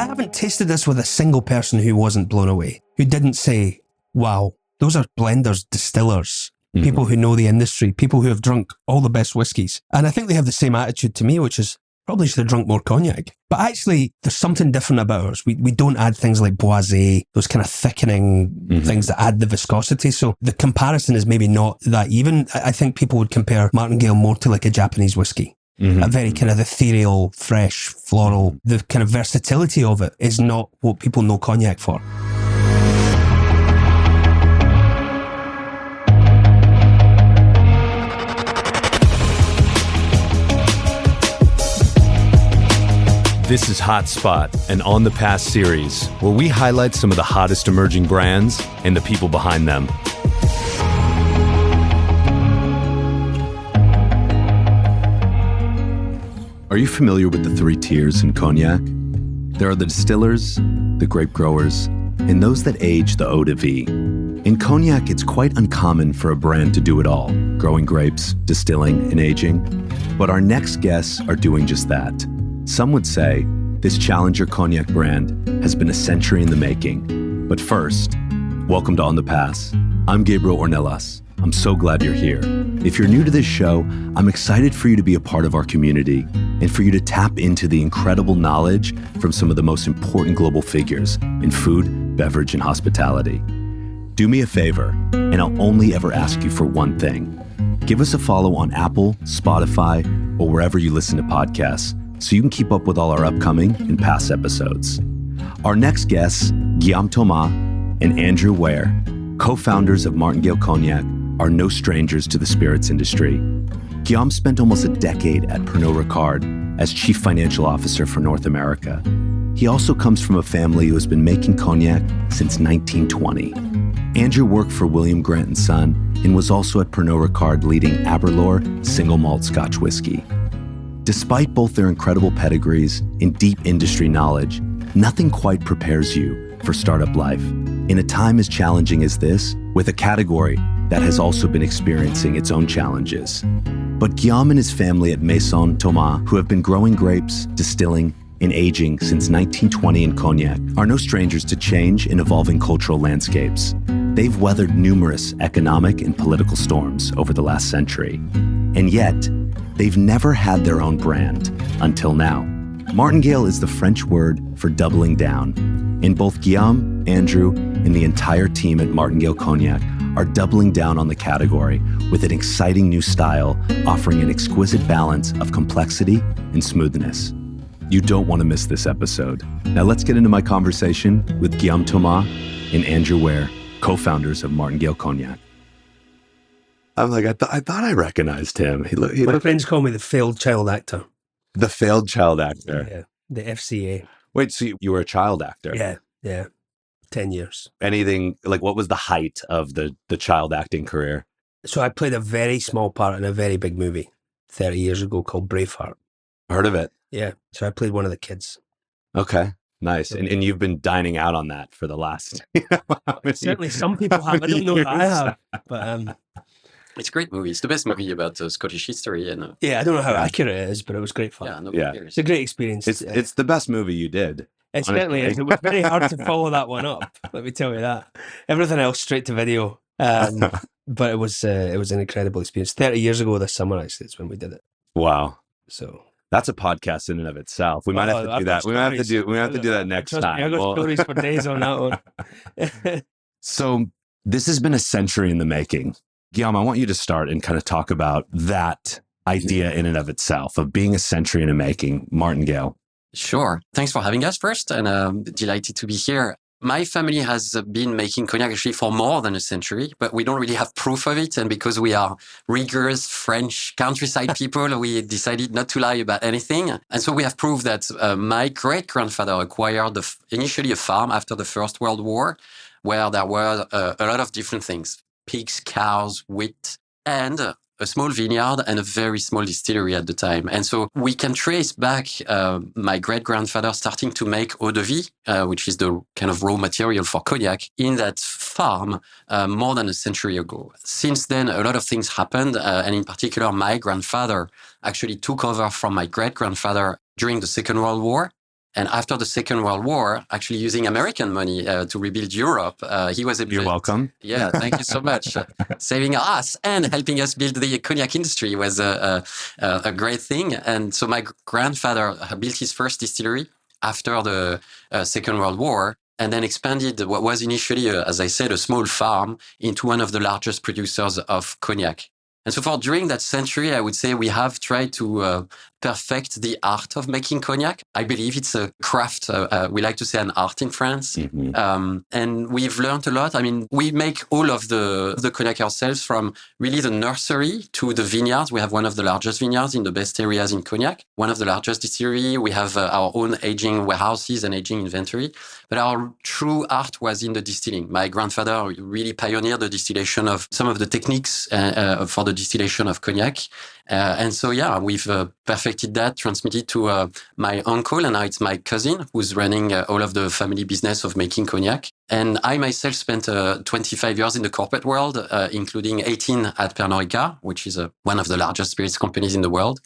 I haven't tasted this with a single person who wasn't blown away, who didn't say, wow, those are blenders, distillers, people who know the industry, people who have drunk all the best whiskies. And I think they have the same attitude to me, which is, probably should have drunk more cognac. But actually, there's something different about ours. We don't add things like boisé, those kind of thickening things that add the viscosity. So the comparison is maybe not that even. I think people would compare Martingale more to like a Japanese whiskey. A very kind of ethereal, fresh, floral. The kind of versatility of it is not what people know cognac for. This is Hot Spot, an On the Pass series where we highlight some of the hottest emerging brands and the people behind them. Are you familiar with the three tiers in cognac? There are the distillers, the grape growers, and those that age the eau-de-vie. In cognac, it's quite uncommon for a brand to do it all, growing grapes, distilling, and aging. But our next guests are doing just that. Some would say this challenger cognac brand has been a century in the making. But first, welcome to On the Pass. I'm Gabriel Ornelas. I'm so glad you're here. If you're new to this show, I'm excited for you to be a part of our community and for you to tap into the incredible knowledge from some of the most important global figures in food, beverage, and hospitality. Do me a favor, and I'll only ever ask you for one thing. Give us a follow on Apple, Spotify, or wherever you listen to podcasts, so you can keep up with all our upcoming and past episodes. Our next guests, Guillaume Thomas and Andrew Weir, co-founders of Martingale Cognac, are no strangers to the spirits industry. Guillaume spent almost a decade at Pernod Ricard as chief financial officer for North America. He also comes from a family who has been making cognac since 1920. Andrew worked for William Grant & Son and was also at Pernod Ricard leading Aberlour single malt Scotch whiskey. Despite both their incredible pedigrees and deep industry knowledge, nothing quite prepares you for startup life. In a time as challenging as this, with a category that has also been experiencing its own challenges. But Guillaume and his family at Maison Thomas, who have been growing grapes, distilling, and aging since 1920 in cognac, are no strangers to change and evolving cultural landscapes. They've weathered numerous economic and political storms over the last century. And yet, they've never had their own brand until now. Martingale is the French word for doubling down. And both Guillaume, Andrew, and the entire team at Martingale Cognac are doubling down on the category with an exciting new style offering an exquisite balance of complexity and smoothness. You don't want to miss this episode. Now let's get into my conversation with Guillaume Thomas and Andrew Weir, co-founders of Martingale Cognac. I'm like, I thought I recognized him. My friends call me the failed child actor. The failed child actor. Yeah, the FCA. Wait, so you were a child actor? Yeah. 10 years. Anything, like what was the height of the child acting career? So I played a very small part in a very big movie 30 years ago called Braveheart. Heard of it? Yeah. So I played one of the kids. Okay. Nice. And you've been dining out on that for the last... Certainly some people have. I don't know that I have. But it's a great movie. It's the best movie about Scottish history. And yeah, I don't know how accurate it is, but it was great fun. It's a great experience. It's the best movie you did. It certainly is. It was very hard to follow that one up. Let me tell you that. Everything else straight to video. But it was an incredible experience. 30 years ago this summer, actually, is when we did it. Wow. So that's a podcast in and of itself. We might have to do that. We might have to do that next time. I got stories for days on that one. So this has been a century in the making. Guillaume, I want you to start and kind of talk about that idea in and of itself of being a century in the making, Martingale. Sure. Thanks for having us first, and delighted to be here. My family has been making cognac actually for more than a century, but we don't really have proof of it. And because we are rigorous French countryside people, we decided not to lie about anything. And so we have proof that my great-grandfather acquired initially a farm after the First World War, where there were a lot of different things: pigs, cows, wheat, and a small vineyard and a very small distillery at the time. And so we can trace back my great-grandfather starting to make eau-de-vie, which is the kind of raw material for cognac, in that farm more than a century ago. Since then, a lot of things happened, and in particular, my grandfather actually took over from my great-grandfather during the Second World War. And after the Second World War, actually using American money to rebuild Europe, he was able You're welcome. Yeah, thank you so much. Saving us and helping us build the cognac industry was a great thing. And so my grandfather built his first distillery after the Second World War, and then expanded what was initially, as I said, a small farm into one of the largest producers of cognac. And so during that century, I would say we have tried to perfect the art of making cognac. I believe it's a craft. We like to say an art in France. And we've learned a lot. I mean, we make all of the cognac ourselves, from really the nursery to the vineyards. We have one of the largest vineyards in the best areas in cognac, one of the largest distillery. We have our own aging warehouses and aging inventory. But our true art was in the distilling. My grandfather really pioneered the distillation of some of the techniques for the distillation of cognac. And so, we've perfected that, transmitted to my uncle, and now it's my cousin who's running all of the family business of making cognac. And I myself spent 25 years in the corporate world, including 18 at Pernod Ricard, which is one of the largest spirits companies in the world.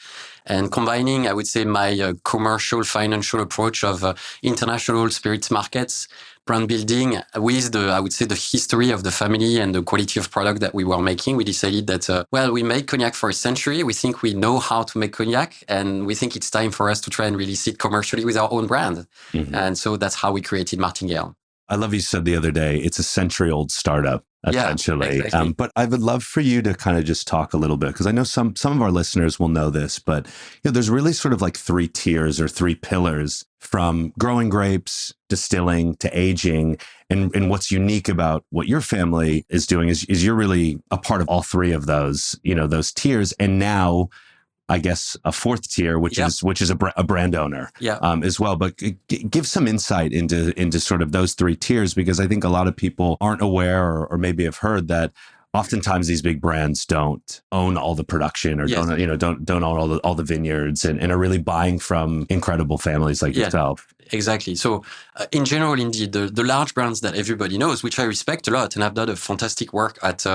And combining, I would say, my commercial, financial approach of international spirits markets, brand building with the history of the family and the quality of product that we were making, we decided that, we made cognac for a century. We think we know how to make cognac, and we think it's time for us to try and release it commercially with our own brand. And so that's how we created Martingale. I love you said the other day, it's a century-old startup, essentially. Yeah, exactly. But I would love for you to kind of just talk a little bit, because I know some of our listeners will know this, but there's really sort of like 3 tiers or 3 pillars, from growing grapes, distilling, to aging. And what's unique about what your family is doing is you're really a part of all 3 of those, those tiers. And now, I guess, a 4th tier, which is a brand owner as well. But give some insight into sort of those 3 tiers, because I think a lot of people aren't aware or maybe have heard that oftentimes these big brands don't own all the production, or don't own all the vineyards, and are really buying from incredible families like yourself. Exactly. So in general, indeed, the large brands that everybody knows, which I respect a lot and have done a fantastic work at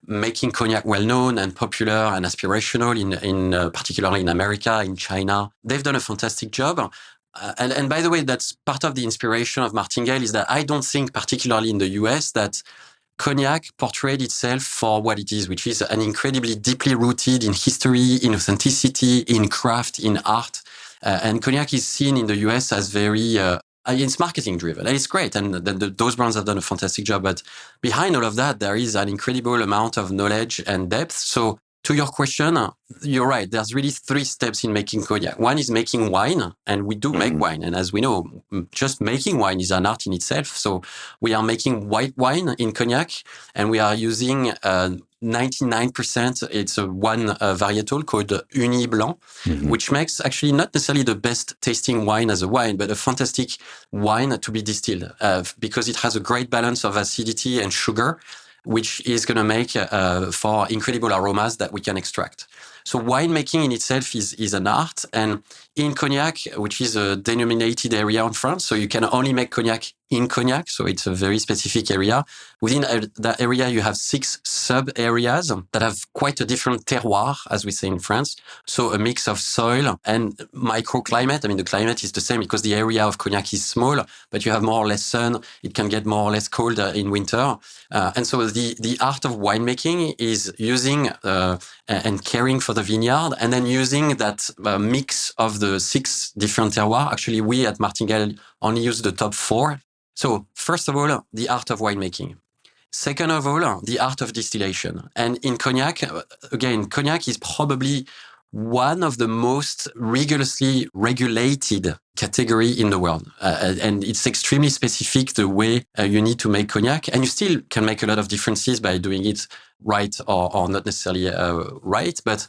making cognac well-known and popular and aspirational in particularly in America, in China, they've done a fantastic job. And by the way, that's part of the inspiration of Martingale, is that I don't think, particularly in the US, that cognac portrayed itself for what it is, which is an incredibly deeply rooted in history, in authenticity, in craft, in art. And cognac is seen in the US as very, it's marketing driven, and it's great. And those brands have done a fantastic job. But behind all of that, there is an incredible amount of knowledge and depth. So to your question, you're right. There's really 3 steps in making cognac. One is making wine, and we do make wine. And as we know, just making wine is an art in itself. So we are making white wine in cognac, and we are using 99%. It's one varietal called Uni Blanc, which makes actually not necessarily the best tasting wine as a wine, but a fantastic wine to be distilled because it has a great balance of acidity and sugar, which is going to make for incredible aromas that we can extract. So winemaking in itself is an art. And in cognac, which is a denominated area in France, so you can only make cognac in cognac. So it's a very specific area. Within that area, you have 6 sub-areas that have quite a different terroir, as we say in France. So a mix of soil and microclimate. I mean, the climate is the same because the area of cognac is small, but you have more or less sun. It can get more or less cold in winter. And so the art of winemaking is using and caring for the vineyard, and then using that mix of the 6 different terroirs. Actually, we at Martingale only use the top 4. So first of all, the art of winemaking. Second of all, the art of distillation. And in cognac, again, cognac is probably one of the most rigorously regulated category in the world. And it's extremely specific the way you need to make cognac. And you still can make a lot of differences by doing it right or not necessarily right. But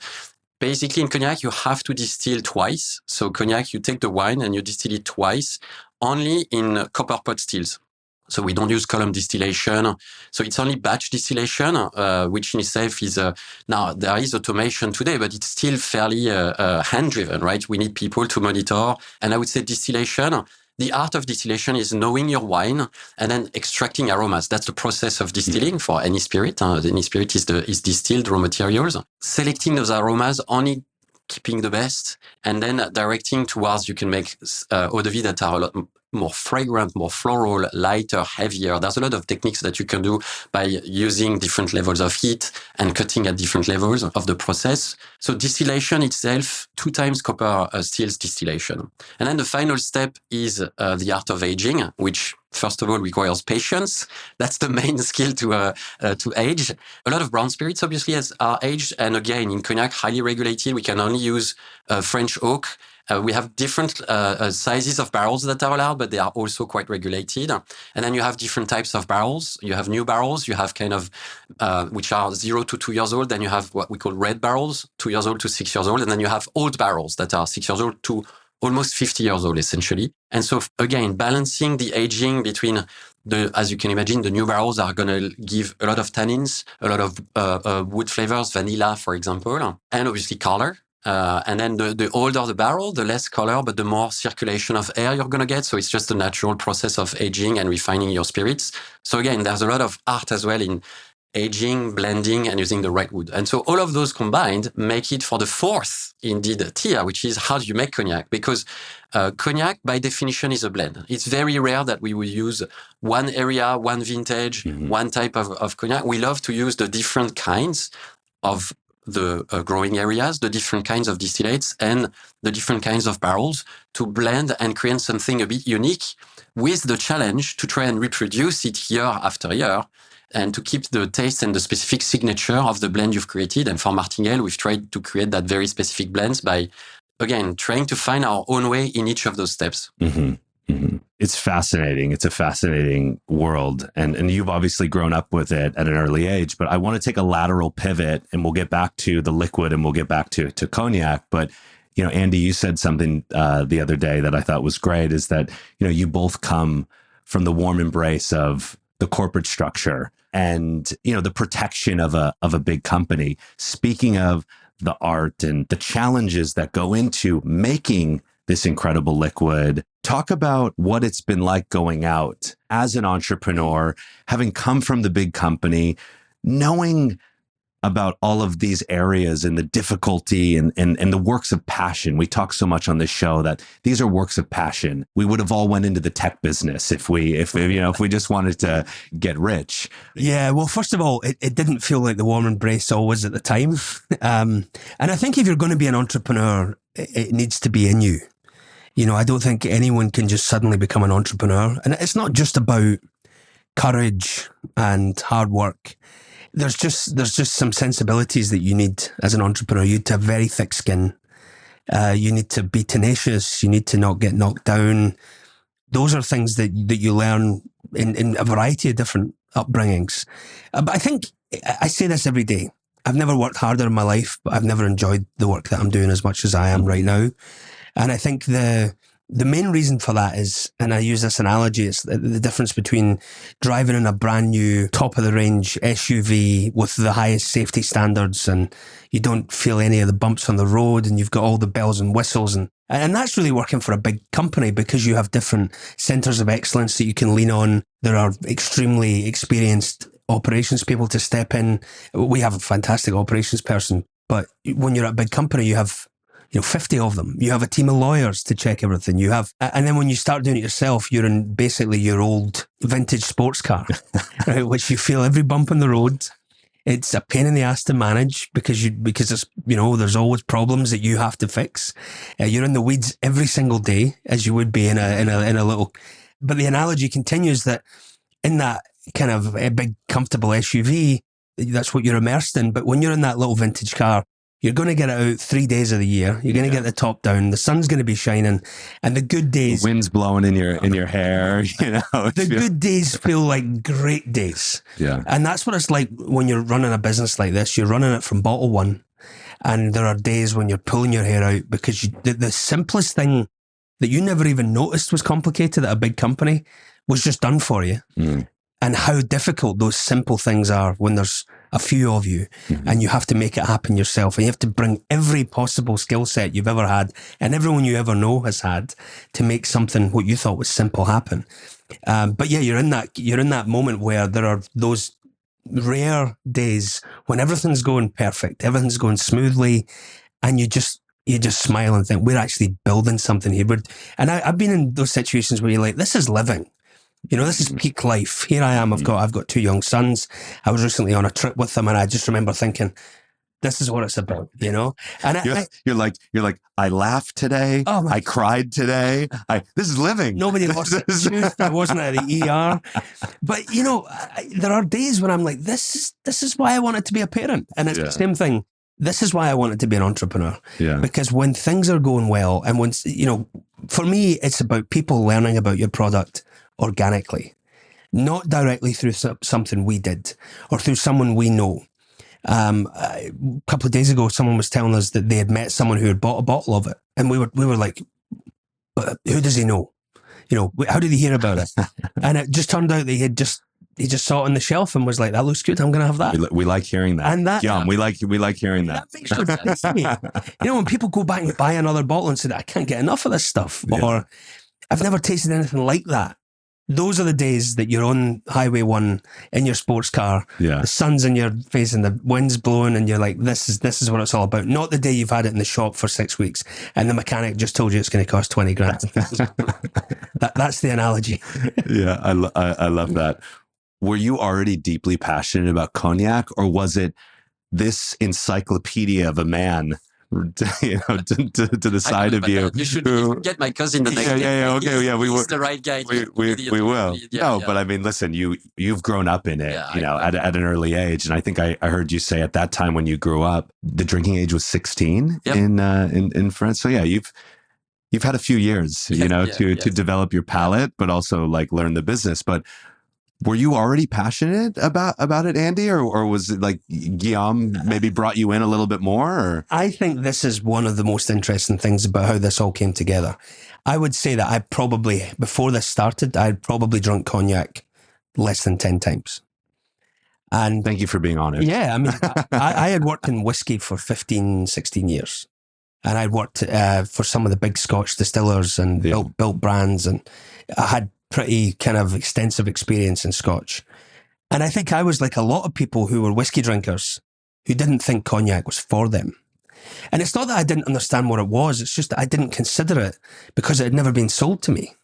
basically in cognac, you have to distill twice. So cognac, you take the wine and you distill it twice, only in copper pot stills. So we don't use column distillation. So it's only batch distillation, which in itself is, now there is automation today, but it's still fairly hand-driven, right? We need people to monitor. And I would say distillation, the art of distillation is knowing your wine and then extracting aromas. That's the process of distilling for any spirit. Any spirit is distilled raw materials. Selecting those aromas only keeping the best, and then directing towards you can make eau-de-vie that are a lot more fragrant, more floral, lighter, heavier. There's a lot of techniques that you can do by using different levels of heat and cutting at different levels of the process. So distillation itself, 2 times copper stills distillation. And then the final step is the art of aging, which first of all requires patience. That's the main skill to age. A lot of brown spirits obviously are aged. And again, in cognac, highly regulated. We can only use French oak. We have different sizes of barrels that are allowed, but they are also quite regulated. And then you have different types of barrels. You have new barrels. You have kind of, which are 0 to 2 years old. Then you have what we call red barrels, 2 years old to 6 years old. And then you have old barrels that are 6 years old to almost 50 years old, essentially. And so again, balancing the aging between as you can imagine, the new barrels are going to give a lot of tannins, a lot of wood flavors, vanilla, for example, and obviously color. And then the older the barrel, the less color, but the more circulation of air you're going to get. So it's just a natural process of aging and refining your spirits. So again, there's a lot of art as well in aging, blending, and using the right wood. And so all of those combined make it for the fourth, indeed, tier, which is how do you make cognac? Because cognac, by definition, is a blend. It's very rare that we will use one area, one vintage, one type of cognac. We love to use the different kinds of the growing areas, the different kinds of distillates, and the different kinds of barrels to blend and create something a bit unique with the challenge to try and reproduce it year after year and to keep the taste and the specific signature of the blend you've created. And for Martingale, we've tried to create that very specific blends by, again, trying to find our own way in each of those steps. It's fascinating. It's a fascinating world. And you've obviously grown up with it at an early age, but I want to take a lateral pivot and we'll get back to the liquid and we'll get back to cognac. But, you know, Andy, you said something the other day that I thought was great is that, you know, you both come from the warm embrace of the corporate structure and, you know, the protection of a big company. Speaking of the art and the challenges that go into making this incredible liquid, talk about what it's been like going out as an entrepreneur, having come from the big company, knowing about all of these areas and the difficulty and the works of passion. We talk so much on this show that these are works of passion. We would have all went into the tech business if we just wanted to get rich. Yeah, well, first of all, it didn't feel like the warm embrace always at the time. And I think if you're going to be an entrepreneur, it needs to be in you. You know, I don't think anyone can just suddenly become an entrepreneur. And it's not just about courage and hard work. There's just some sensibilities that you need as an entrepreneur. You need to have very thick skin. You need to be tenacious. You need to not get knocked down. Those are things that you learn in a variety of different upbringings. But I think I say this every day. I've never worked harder in my life, but I've never enjoyed the work that I'm doing as much as I am right now. And I think the main reason for that is, and I use this analogy, it's the difference between driving in a brand new top of the range SUV with the highest safety standards and you don't feel any of the bumps on the road and you've got all the bells and whistles. And that's really working for a big company because you have different centers of excellence that you can lean on. There are extremely experienced operations people to step in. We have a fantastic operations person, but when you're at a big company, you have 50 of them. You have a team of lawyers to check everything. And then when you start doing it yourself, you're in basically your old vintage sports car, right? Which you feel every bump on the road. It's a pain in the ass to manage because it's, there's always problems that you have to fix. You're in the weeds every single day as you would be in a little, but the analogy continues that in that kind of a big comfortable SUV, that's what you're immersed in. But when you're in that little vintage car, you're going to get it out 3 days of the year. You're going to get the top down. The sun's going to be shining, and the good days. The wind's blowing in your hair. The good days feel like great days. Yeah, and that's what it's like when you're running a business like this. You're running it from bottle one, and there are days when you're pulling your hair out because the simplest thing that you never even noticed was complicated at a big company was just done for you. And how difficult those simple things are when there's a few of you and you have to make it happen yourself. And you have to bring every possible skill set you've ever had and everyone you ever know has had to make something what you thought was simple happen. But yeah, you're in that moment where there are those rare days when everything's going perfect, everything's going smoothly, and you just you just smile and think, we're actually building something here. And I've been in those situations where you're like, this is living. You know, this is peak life. Here I am. I've got 2 young sons. I was recently on a trip with them, and I just remember thinking, this is what it's about, you know? And you're like, I laughed today. Oh I cried today. This is living. Nobody lost their tooth. I wasn't at the ER. But, you know, there are days when I'm like, this is why I wanted to be a parent. And it's the same thing. This is why I wanted to be an entrepreneur. Yeah. Because when things are going well, and when, you know, for me, it's about people learning about your product organically, not directly through something we did or through someone we know. A couple of days ago, someone was telling us that they had met someone who had bought a bottle of it, and we were like, but who does he know? You know, how did he hear about it? And it just turned out that he just saw it on the shelf and was like, that looks good, I'm going to have that. We like hearing that. And that, we like hearing that. That makes sense to me. You know, when people go back and buy another bottle and say, I can't get enough of this stuff, or I've never tasted anything like that. Those are the days that you're on Highway 1 in your sports car. Yeah. The sun's in your face and the wind's blowing, and you're like, this is what it's all about. Not the day you've had it in the shop for 6 weeks and the mechanic just told you it's going to cost 20 grand. That's the analogy. Yeah, I love that. Were you already deeply passionate about cognac, or was it this encyclopedia of a man, you know, to the side of you? You should get my cousin the next day. Okay, he's the right guy. We will. But I mean, listen, you've grown up in it, at an early age, and I think I heard you say at that time when you grew up, the drinking age was 16 in France. So you've had a few years, to develop your palate, but also like learn the business. But were you already passionate about it, Andy, or was it like Guillaume maybe brought you in a little bit more? Or? I think this is one of the most interesting things about how this all came together. I would say that before this started, I'd probably drunk cognac less than 10 times. And thank you for being honest. Yeah, I mean, I had worked in whiskey for 15, 16 years. And I'd worked for some of the big Scotch distillers and built brands, and I had pretty kind of extensive experience in Scotch. And I think I was like a lot of people who were whiskey drinkers who didn't think cognac was for them. And it's not that I didn't understand what it was, it's just that I didn't consider it because it had never been sold to me.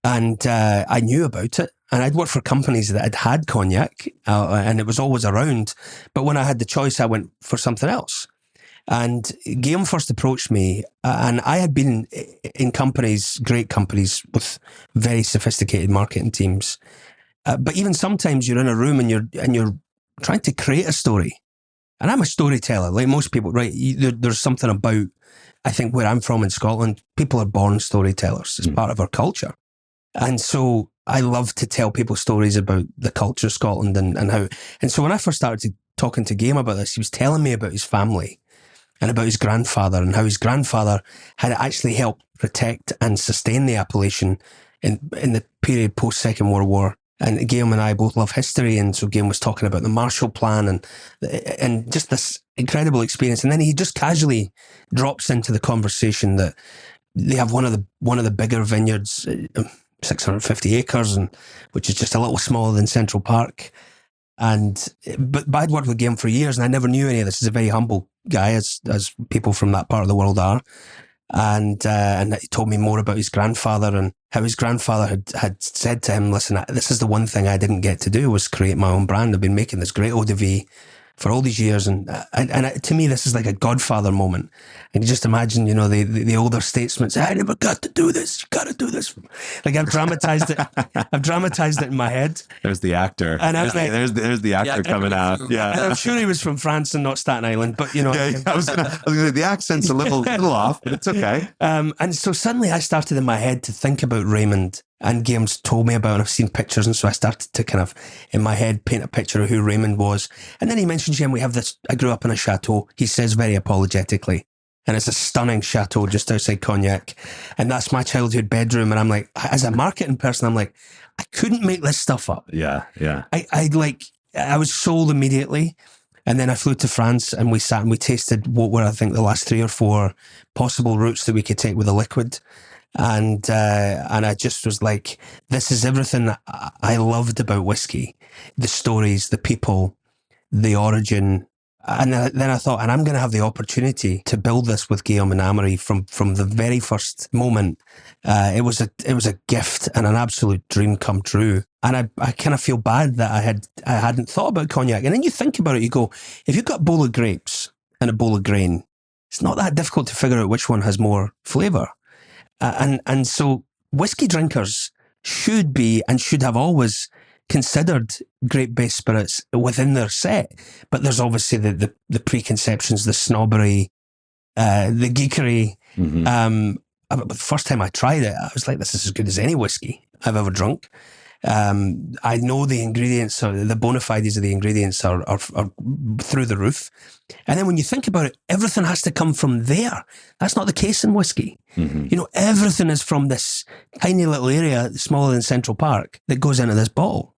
And I knew about it, and I'd worked for companies that had cognac, and it was always around. But when I had the choice, I went for something else. And Guillaume first approached me, and I had been in companies, great companies with very sophisticated marketing teams. But even sometimes you're in a room and you're trying to create a story. And I'm a storyteller, like most people, right? There's something about, I think, where I'm from in Scotland, people are born storytellers. It's part of our culture. And so I love to tell people stories about the culture of Scotland and how. And so when I first started talking to Guillaume about this, he was telling me about his family and about his grandfather, and how his grandfather had actually helped protect and sustain the appellation in the period post-Second World War. And Guillaume and I both love history, and so Guillaume was talking about the Marshall Plan and just this incredible experience. And then he just casually drops into the conversation that they have one of the bigger vineyards, 650 acres, and which is just a little smaller than Central Park. But I'd worked with Guillaume for years, and I never knew any of this. He's a very humble guy, as people from that part of the world are. And he told me more about his grandfather and how his grandfather had said to him, listen, this is the one thing I didn't get to do, was create my own brand. I've been making this great eau-de-vie for all these years. And to me, this is like a Godfather moment. And you just imagine, the older statesmen say, I never got to do this. You got to do this. Like I've dramatized it. I've dramatized it in my head. There's the actor. And I was like, there's the actor coming out. Yeah. And I'm sure he was from France and not Staten Island, but I was gonna say, the accent's a little off, but it's okay. And so suddenly I started in my head to think about Raymond, and Guillaume's told me about it, and I've seen pictures, and so I started to kind of, in my head, paint a picture of who Raymond was. And then he mentioned, Jim, we have this, I grew up in a chateau, he says very apologetically, and it's a stunning chateau just outside Cognac, and that's my childhood bedroom. And I'm like, as a marketing person, I'm like, I couldn't make this stuff up. Yeah. I was sold immediately. And then I flew to France, and we sat and we tasted what were, I think, the last 3 or 4 possible routes that we could take with a liquid. And I just was like, this is everything that I loved about whiskey. The stories, the people, the origin, And then I thought, and I'm going to have the opportunity to build this with Guillaume and Amory from the very first moment. It was a gift and an absolute dream come true. And I kind of feel bad that I hadn't thought about cognac. And then you think about it, you go, if you've got a bowl of grapes and a bowl of grain, it's not that difficult to figure out which one has more flavour. And so whiskey drinkers should be and should have always considered grape-based spirits within their set. But there's obviously the preconceptions, the snobbery, the geekery. But the first time I tried it, I was like, this is as good as any whiskey I've ever drunk. I know the ingredients, the bona fides of the ingredients are through the roof. And then when you think about it, everything has to come from there. That's not the case in whiskey. You know, everything is from this tiny little area, smaller than Central Park, that goes into this bottle.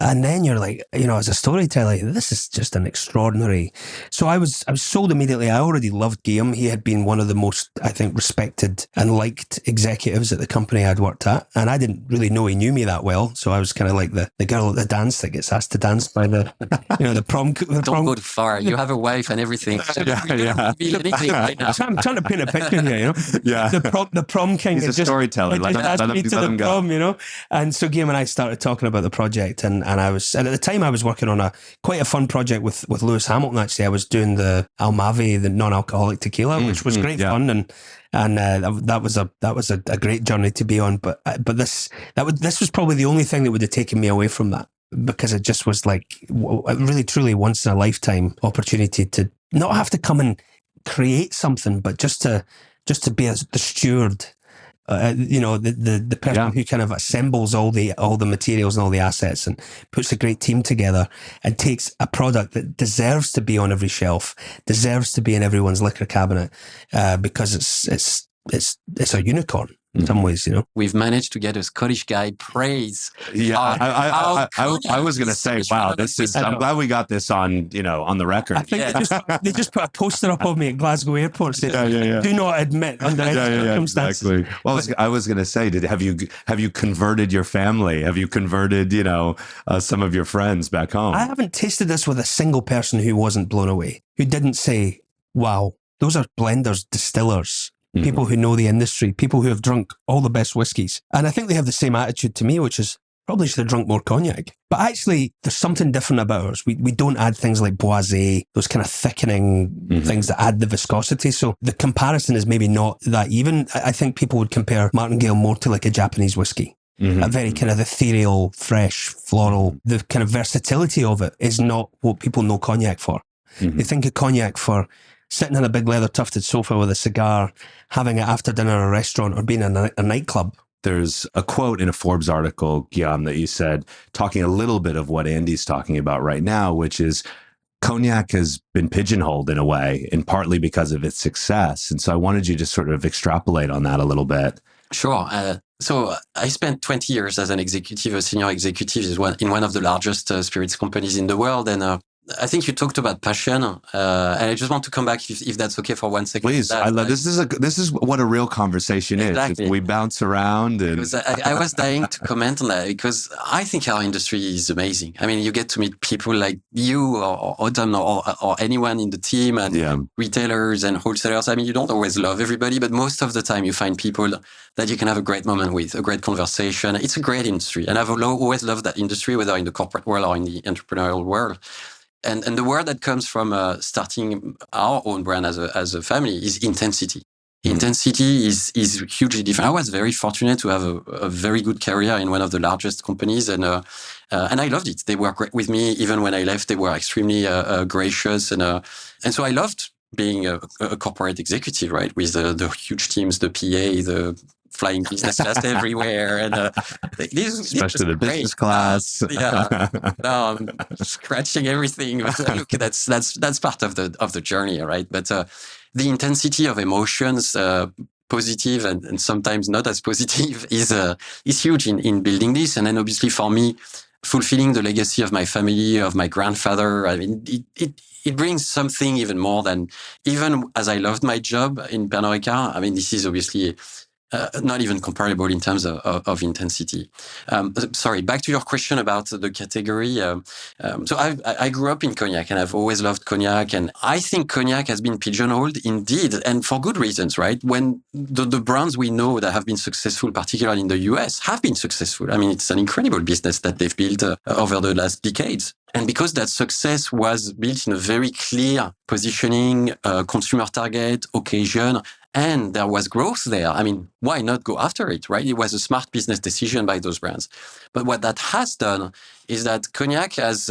And then you're like, you know, as a storyteller, this is just an extraordinary. So I was sold immediately. I already loved Guillaume. He had been one of the most, I think, respected and liked executives at the company I'd worked at. And I didn't really know he knew me that well. So I was kind of like the girl at the dance that gets asked to dance by the prom. Don't go too far. You have a wife and everything. Yeah. Anything right now. I'm trying to paint a picture here, you know. Yeah. The prom king. He's a storyteller. Let him go. Prom, you know. And so Guillaume and I started talking about the project, and at the time I was working on quite a fun project with Lewis Hamilton. Actually, I was doing the Almavi, the non-alcoholic tequila, which was great fun, and that was a great journey to be on. But this was probably the only thing that would have taken me away from that, because it just was like really truly once in a lifetime opportunity to not have to come and create something, but just to be the steward. You know, the person who kind of assembles all the materials and all the assets and puts a great team together and takes a product that deserves to be on every shelf, deserves to be in everyone's liquor cabinet, because it's a unicorn in some ways, you know. We've managed to get a Scottish guy praise. Yeah, I was going to say, wow, I'm glad we got this on the record. I think they just put a poster up of me at Glasgow Airport saying, do not admit under any circumstances. Exactly. Well, I was going to say, have you converted your family? Have you converted, some of your friends back home? I haven't tasted this with a single person who wasn't blown away, who didn't say, wow, those are blenders, distillers. People who know the industry, people who have drunk all the best whiskies. And I think they have the same attitude to me, which is probably should have drunk more cognac. But actually, there's something different about ours. We don't add things like boisé, those kind of thickening things that add the viscosity. So the comparison is maybe not that even. I think people would compare Martingale more to like a Japanese whiskey. A very kind of ethereal, fresh, floral. The kind of versatility of it is not what people know cognac for. They think of cognac for sitting on a big leather tufted sofa with a cigar, having it after dinner at a restaurant, or being in a nightclub. There's a quote in a Forbes article, Guillaume, that you said, talking a little bit of what Andy's talking about right now, which is cognac has been pigeonholed in a way, and partly because of its success. And so I wanted you to sort of extrapolate on that a little bit. Sure. So I spent 20 years as a senior executive in one of the largest spirits companies in the world. And I think you talked about passion, and I just want to come back, if that's okay, for 1 second. Please, I love this. This is what a real conversation is. We bounce around, and I was dying to comment on that, because I think our industry is amazing. I mean, you get to meet people like you or Autumn or anyone in the team, and retailers and wholesalers. I mean, you don't always love everybody, but most of the time you find people that you can have a great moment with, a great conversation. It's a great industry, and I've always loved that industry, whether in the corporate world or in the entrepreneurial world. And the word that comes from starting our own brand as a family is intensity. Intensity is hugely different. I was very fortunate to have a very good career in one of the largest companies, and I loved it. They were great with me. Even when I left, they were extremely gracious, and so I loved being a corporate executive, right, with the huge teams, the PA, the flying business class everywhere, and especially the business class. No, I'm scratching everything. But look, that's part of the journey, right? But the intensity of emotions, positive and sometimes not as positive, is huge in building this. And then obviously for me, fulfilling the legacy of my family, of my grandfather, I mean, it brings something even more than, even as I loved my job in Pernod Ricard. I mean, this is obviously not even comparable in terms of intensity. Sorry, back to your question about the category. So I grew up in cognac and I've always loved cognac. And I think cognac has been pigeonholed indeed, and for good reasons, right? When the brands we know that have been successful, particularly in the US, have been successful. I mean, it's an incredible business that they've built over the last decades. And because that success was built in a very clear positioning, consumer target, occasion, and there was growth there. I mean, why not go after it, right? It was a smart business decision by those brands. But what that has done is that cognac has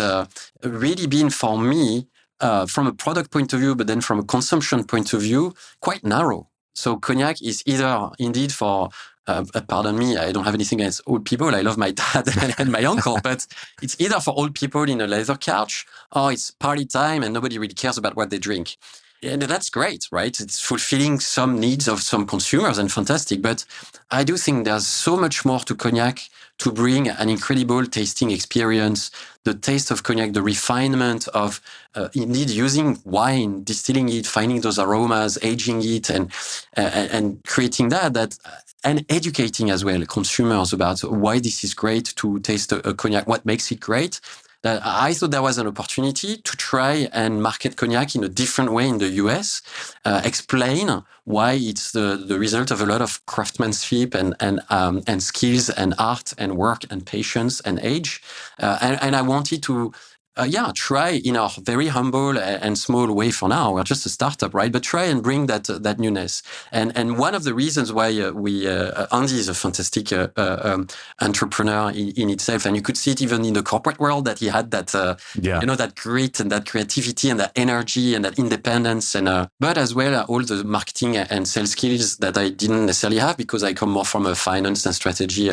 really been, for me, from a product point of view, but then from a consumption point of view, quite narrow. So cognac is either indeed for, pardon me, I don't have anything against old people. I love my dad and my uncle, but it's either for old people in a leather couch or it's party time and nobody really cares about what they drink. And that's great, right? It's fulfilling some needs of some consumers and fantastic. But I do think there's so much more to cognac to bring an incredible tasting experience, the taste of cognac, the refinement of indeed using wine, distilling it, finding those aromas, aging it, and creating that and educating as well consumers about why this is great to taste a cognac, what makes it great. That I thought there was an opportunity to try and market cognac in a different way in the US, explain why it's the result of a lot of craftsmanship and skills and art and work and patience and age. And I wanted to try in our very humble and small way for now. We're just a startup, right? But try and bring that newness. And one of the reasons why Andy is a fantastic entrepreneur in itself, and you could see it even in the corporate world that he had that that grit and that creativity and that energy and that independence, and but as well all the marketing and sales skills that I didn't necessarily have because I come more from a finance and strategy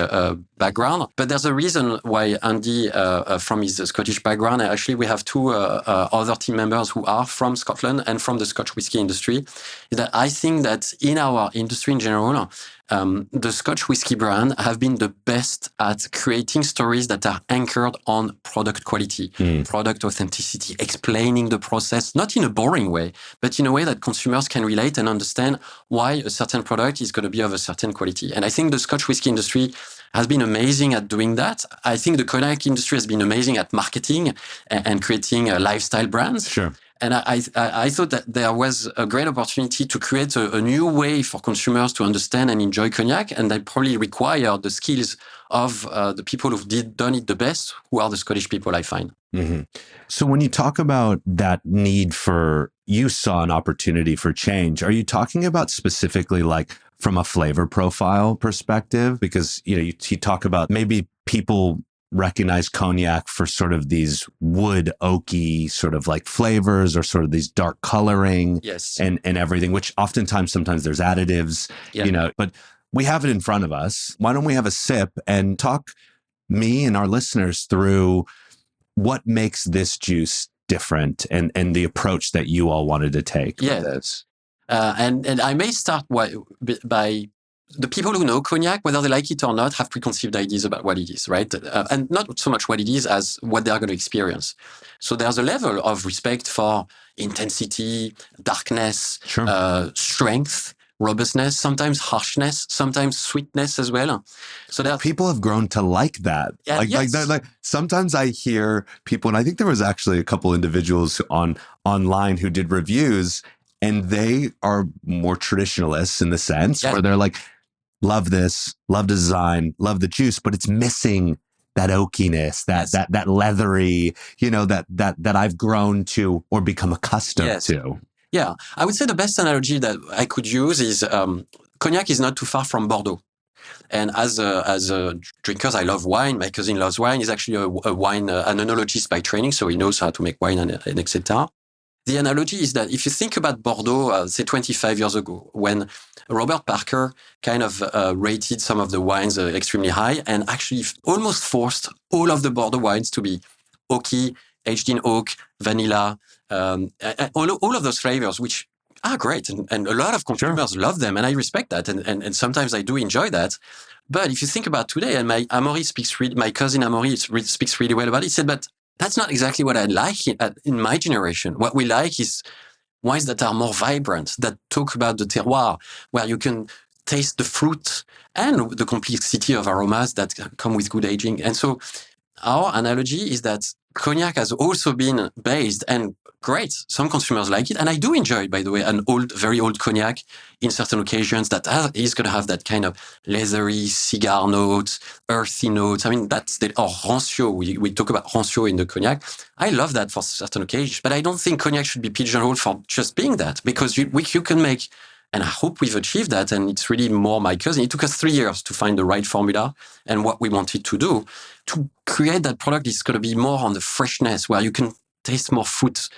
background. But there's a reason why Andy, from his Scottish background. Actually, we have two other team members who are from Scotland and from the Scotch whisky industry. That I think that in our industry in general, the Scotch whisky brand have been the best at creating stories that are anchored on product quality, product authenticity, explaining the process, not in a boring way, but in a way that consumers can relate and understand why a certain product is going to be of a certain quality. And I think the Scotch whisky industry has been amazing at doing that. I think the cognac industry has been amazing at marketing and creating lifestyle brands. Sure. And I thought that there was a great opportunity to create a new way for consumers to understand and enjoy cognac. And that probably required the skills of the people who've done it the best, who are the Scottish people, I find. Mm-hmm. So when you talk about that need you saw an opportunity for change, are you talking about specifically like from a flavor profile perspective? Because, you talk about maybe people recognize cognac for sort of these wood oaky sort of like flavors or sort of these dark coloring and everything, which sometimes there's additives, but we have it in front of us. Why don't we have a sip and talk me and our listeners through what makes this juice different and the approach that you all wanted to take with this? And I may start by the people who know cognac, whether they like it or not, have preconceived ideas about what it is, right? And not so much what it is as what they are going to experience. So there's a level of respect for intensity, darkness, strength, robustness, sometimes harshness, sometimes sweetness as well. So that people have grown to like that. Like sometimes I hear people, and I think there was actually a couple individuals online who did reviews, and they are more traditionalists in the sense where they're like, love this, love design, love the juice, but it's missing that oakiness, that leathery, that I've grown to or become accustomed to. Yeah, I would say the best analogy that I could use is cognac is not too far from Bordeaux. And as a drinkers, I love wine. My cousin loves wine. He's actually a wine an enologist by training, so he knows how to make wine and etc. The analogy is that if you think about Bordeaux, say 25 years ago, when Robert Parker kind of rated some of the wines extremely high and actually almost forced all of the Bordeaux wines to be oaky, aged in oak, vanilla, all of those flavors, which are great. And a lot of consumers love them. And I respect that. And sometimes I do enjoy that. But if you think about today, and my cousin Amaury speaks really well about it, he said, but that's not exactly what I like in my generation. What we like is wines that are more vibrant, that talk about the terroir, where you can taste the fruit and the complexity of aromas that come with good aging. And so our analogy is that cognac has also been based, and great, some consumers like it. And I do enjoy, by the way, an old, very old cognac in certain occasions that is going to have that kind of leathery cigar notes, earthy notes. I mean, that's or rancio. We talk about rancio in the cognac. I love that for certain occasions, but I don't think cognac should be pigeonholed for just being that, because you can make, and I hope we've achieved that. And it's really more my cousin. It took us 3 years to find the right formula and what we wanted to do. To create that product is going to be more on the freshness, where you can taste more fruit,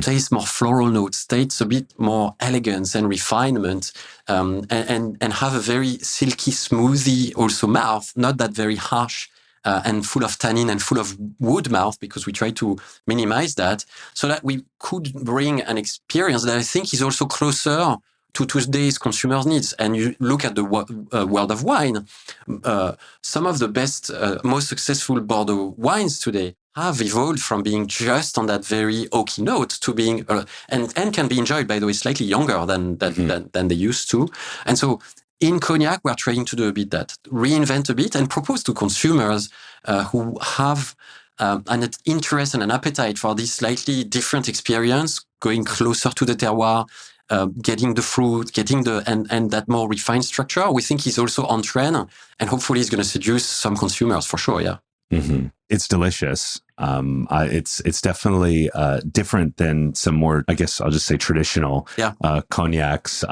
taste more floral notes, taste a bit more elegance and refinement, and have a very silky, smoothie also mouth, not that very harsh and full of tannin and full of wood mouth, because we try to minimize that, so that we could bring an experience that I think is also closer to today's consumers' needs. And you look at the world of wine, some of the best, most successful Bordeaux wines today have evolved from being just on that very oaky note to being, and can be enjoyed, by the way, slightly younger than they used to. And so in cognac, we're trying to do a bit that, reinvent a bit and propose to consumers who have an interest and an appetite for this slightly different experience, going closer to the terroir, getting the fruit, getting and that more refined structure, we think is also on trend, and hopefully is going to seduce some consumers for sure. Yeah. Mm-hmm. It's delicious. It's definitely different than some more, I guess I'll just say traditional cognacs.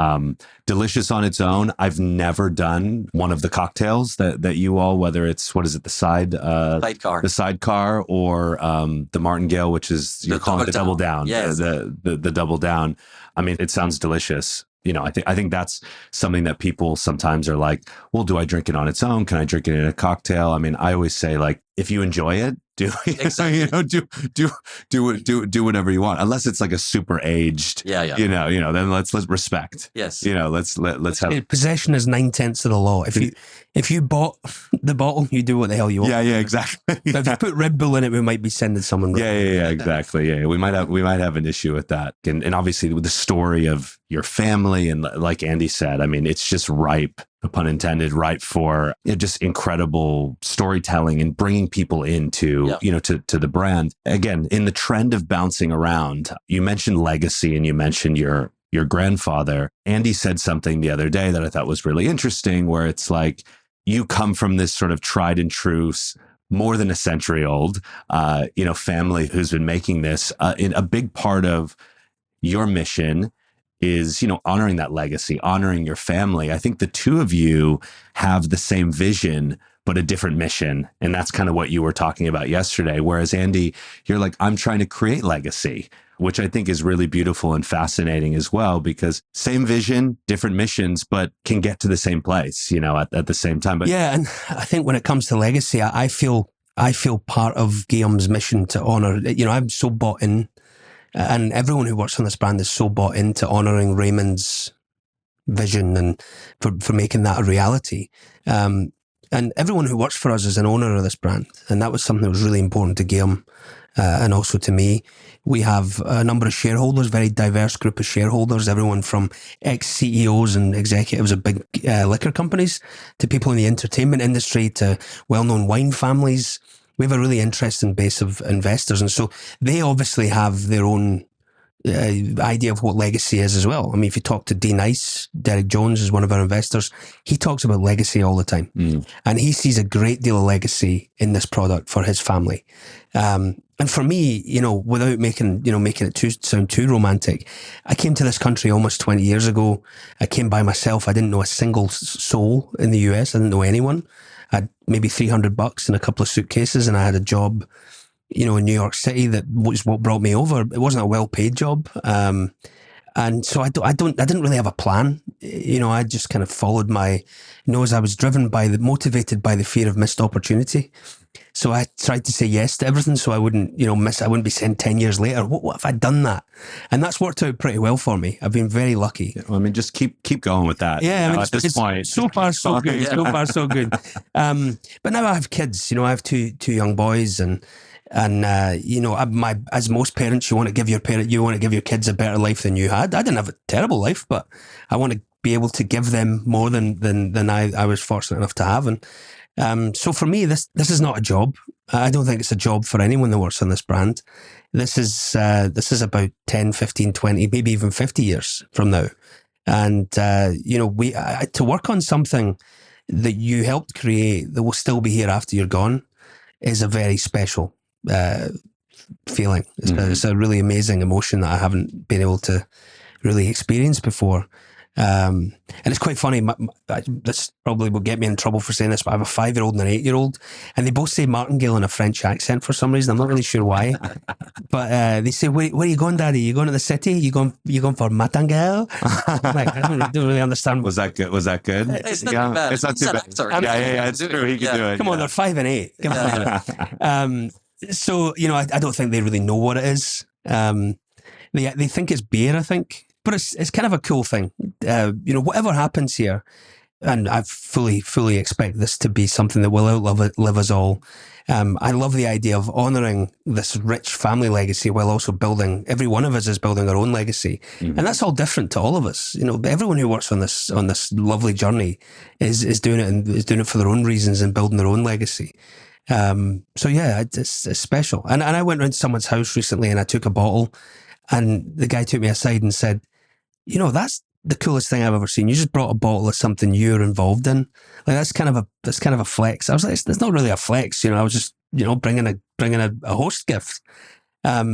Delicious on its own. I've never done one of the cocktails that you all, whether it's, what is it, the sidecar, or the Martingale, which is, you're calling it the double down. Yes. The double down. I mean, it sounds delicious. You know, I think that's something that people sometimes are like, well, do I drink it on its own? Can I drink it in a cocktail? I mean, I always say, like, if you enjoy it, do do whatever you want, unless it's like a super aged, then let's respect. Yes. Let's have possession is 9/10 of the law. If you bought the bottle, you do what the hell you want. Yeah, exactly. But if you put Red Bull in it, we might be sending someone. Yeah, exactly. Yeah, we might have an issue with that, and obviously with the story of your family, and like Andy said, I mean, it's just ripe, no pun intended, ripe for just incredible storytelling and bringing people into to the brand. Again, in the trend of bouncing around, you mentioned legacy and you mentioned your grandfather. Andy said something the other day that I thought was really interesting, where it's like, you come from this sort of tried and true, more than a century old, family who's been making this. In a big part of your mission is, honoring that legacy, honoring your family. I think the two of you have the same vision, but a different mission. And that's kind of what you were talking about yesterday. Whereas Andy, you're like, I'm trying to create legacy, which I think is really beautiful and fascinating as well, because same vision, different missions, but can get to the same place, at the same time. But yeah, and I think when it comes to legacy, I feel part of Guillaume's mission to honor. I'm so bought in, and everyone who works on this brand is so bought into honoring Raymond's vision and for making that a reality. And everyone who works for us is an owner of this brand, and that was something that was really important to Guillaume and also to me. We have a number of shareholders, very diverse group of shareholders, everyone from ex-CEOs and executives of big liquor companies to people in the entertainment industry to well-known wine families. We have a really interesting base of investors. And so they obviously have their own idea of what legacy is as well. I mean, if you talk to D Nice, Derek Jones is one of our investors, he talks about legacy all the time. And he sees a great deal of legacy in this product for his family. And for me, without making it sound too romantic, I came to this country almost 20 years ago. I came by myself. I didn't know a single soul in the US. I didn't know anyone. I had maybe $300 in a couple of suitcases, and I had a job, in New York City. That was what brought me over. It wasn't a well-paid job. And so I didn't really have a plan. I just kind of followed my nose. I was motivated by the fear of missed opportunity. So I tried to say yes to everything, so I wouldn't, I wouldn't be saying 10 years later, what if I'd done that? And that's worked out pretty well for me. I've been very lucky. Well, I mean, just keep going with that. Yeah, at this point. So far, so good. So far, so good. But now I have kids. I have two young boys, and as most parents, you want to give your kids a better life than you had. I didn't have a terrible life, but I want to be able to give them more than I was fortunate enough to have. And so for me, this is not a job. I don't think it's a job for anyone that works on this brand. This is about 10, 15, 20, maybe even 50 years from now. And, to work on something that you helped create that will still be here after you're gone is a very special feeling. It's a really amazing emotion that I haven't been able to really experience before. And it's quite funny. This probably will get me in trouble for saying this, but I have a 5-year-old and an 8-year-old, and they both say Martingale in a French accent for some reason. I'm not really sure why, but they say, "Where are you going, Daddy? You going to the city? You going for Martingale?" I'm like, I don't really understand. Was that good? Was that good? It's not too bad. It's not too bad. Yeah. It's true. He can do it. Come on, they're 5 and 8. Come on. So I don't think they really know what it is. They think it's beer, I think. But it's kind of a cool thing. Whatever happens here, and I fully expect this to be something that will outlive us all. I love the idea of honouring this rich family legacy while also every one of us is building our own legacy. Mm-hmm. And that's all different to all of us. Everyone who works on this lovely journey is doing it, and is doing it for their own reasons and building their own legacy. It's special. And I went around to someone's house recently and I took a bottle, and the guy took me aside and said, that's the coolest thing I've ever seen. You just brought a bottle of something you're involved in. Like that's kind of a flex. I was like, it's not really a flex. I was just, bringing a host gift. But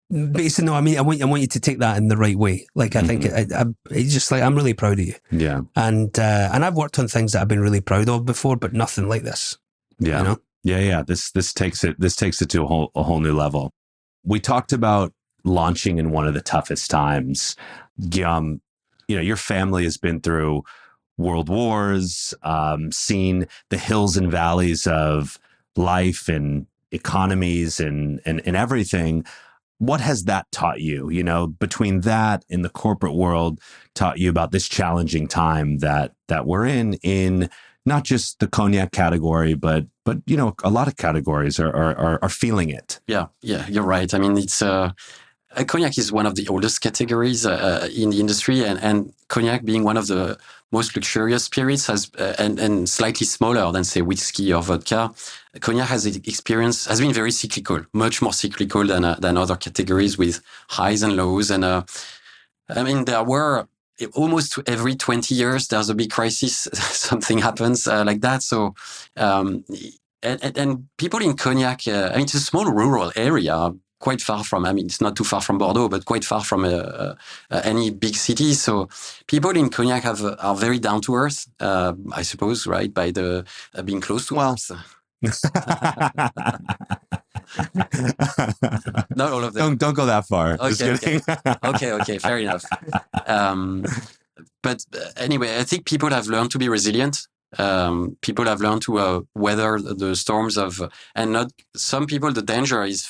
he said, no, I mean, I want you to take that in the right way. Like, I think he's just like, I'm really proud of you. Yeah. And I've worked on things that I've been really proud of before, but nothing like this. Yeah. Yeah. This takes it to a whole new level. We talked about launching in one of the toughest times. Guillaume, your family has been through world wars, seen the hills and valleys of life and economies and everything. What has that taught you? Between that and the corporate world, taught you about this challenging time that we're in not just the cognac category, but a lot of categories are feeling it. Yeah, you're right. I mean, it's cognac is one of the oldest categories in the industry, and cognac being one of the most luxurious spirits and slightly smaller than, say, whiskey or vodka. Cognac has been very cyclical, much more cyclical than other categories, with highs and lows. And there were almost every 20 years there's a big crisis. Something happens like that. So and people in cognac, it's a small rural area, quite far from, it's not too far from Bordeaux, but quite far from any big city. So people in cognac are very down to earth, I suppose, right? By the being close to us. Not all of them. Don't go that far. Okay, just kidding. Okay, fair enough. But anyway, I think people have learned to be resilient. People have learned to weather the storms some people, the danger is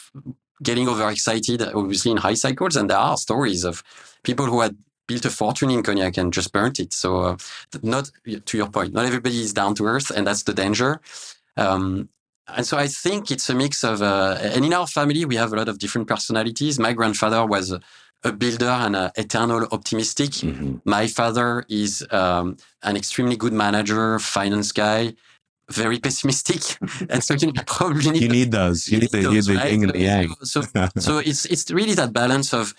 getting overexcited, obviously, in high cycles. And there are stories of people who had built a fortune in cognac and just burnt it. So not, to your point, not everybody is down to earth, and that's the danger. And so I think it's a mix of, and in our family, we have a lot of different personalities. My grandfather was a builder and an eternal optimistic. Mm-hmm. My father is an extremely good manager, finance guy, very pessimistic. And so you probably need those. You need the yin and the yang. So it's really that balance of,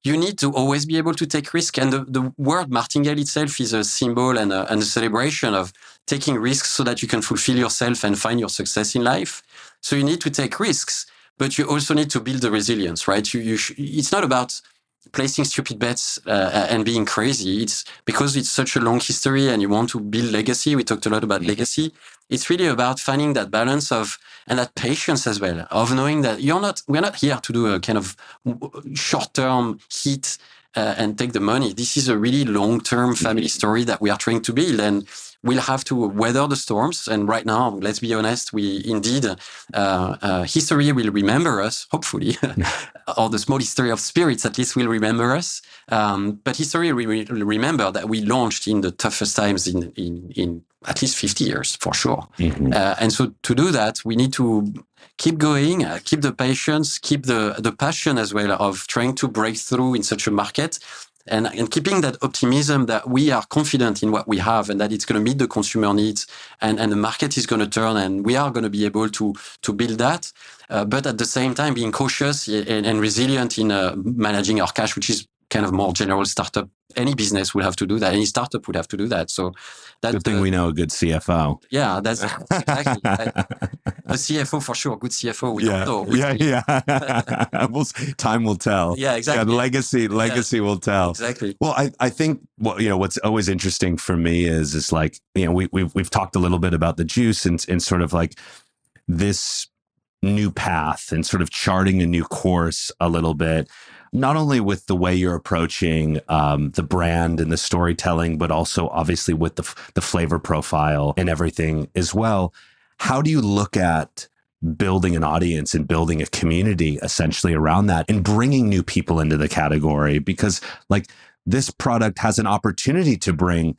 you need to always be able to take risk. And the word Martingale itself is a symbol and a celebration of taking risks so that you can fulfill yourself and find your success in life. So you need to take risks, but you also need to build the resilience, right? It's not about placing stupid bets and being crazy. It's because it's such a long history and you want to build legacy. We talked a lot about legacy. It's really about finding that balance and that patience as well, of knowing that we're not here to do a kind of short-term hit and take the money. This is a really long-term family story that we are trying to build, and we'll have to weather the storms. And right now, let's be honest, history will remember us, hopefully, or the small history of spirits at least will remember us. But history will remember that we launched in the toughest times in at least 50 years, for sure. Mm-hmm. And so to do that, we need to keep going, keep the patience, keep the passion as well of trying to break through in such a market. and keeping that optimism that we are confident in what we have and that it's going to meet the consumer needs and the market is going to turn and we are going to be able to build that. But at the same time, being cautious and resilient in managing our cash, which is kind of more general startup. Any business would have to do that. Any startup would have to do that. So that's good thing we know a good CFO. Yeah, that's exactly. A CFO for sure. Good CFO. We don't know. Time will tell. Yeah, exactly. Yeah, legacy will tell. Exactly. Well, I think what's always interesting for me is like, we've talked a little bit about the juice and sort of like this new path and sort of charting a new course a little bit. Not only with the way you're approaching the brand and the storytelling, but also obviously with the flavor profile and everything as well. How do you look at building an audience and building a community essentially around that and bringing new people into the category? Because like this product has an opportunity to bring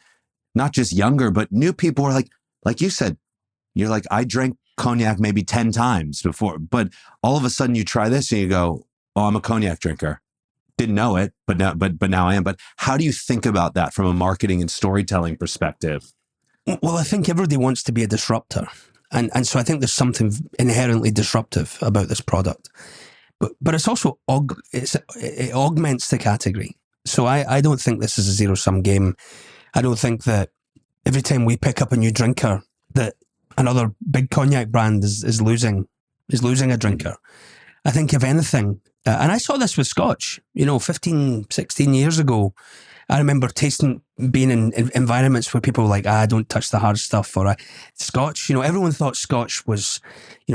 not just younger, but new people who are like you said, you're like, I drank cognac maybe 10 times before, but all of a sudden you try this and you go, oh, I'm a cognac drinker. Didn't know it, but now I am. But how do you think about that from a marketing and storytelling perspective? Well, I think everybody wants to be a disruptor. And so I think there's something inherently disruptive about this product. But it's also, it augments the category. So I don't think this is a zero-sum game. I don't think that every time we pick up a new drinker, that another big cognac brand is losing a drinker. I think if anything, and I saw this with Scotch, 15, 16 years ago. I remember being in environments where people were like, don't touch the hard stuff. Or Scotch, everyone thought Scotch was,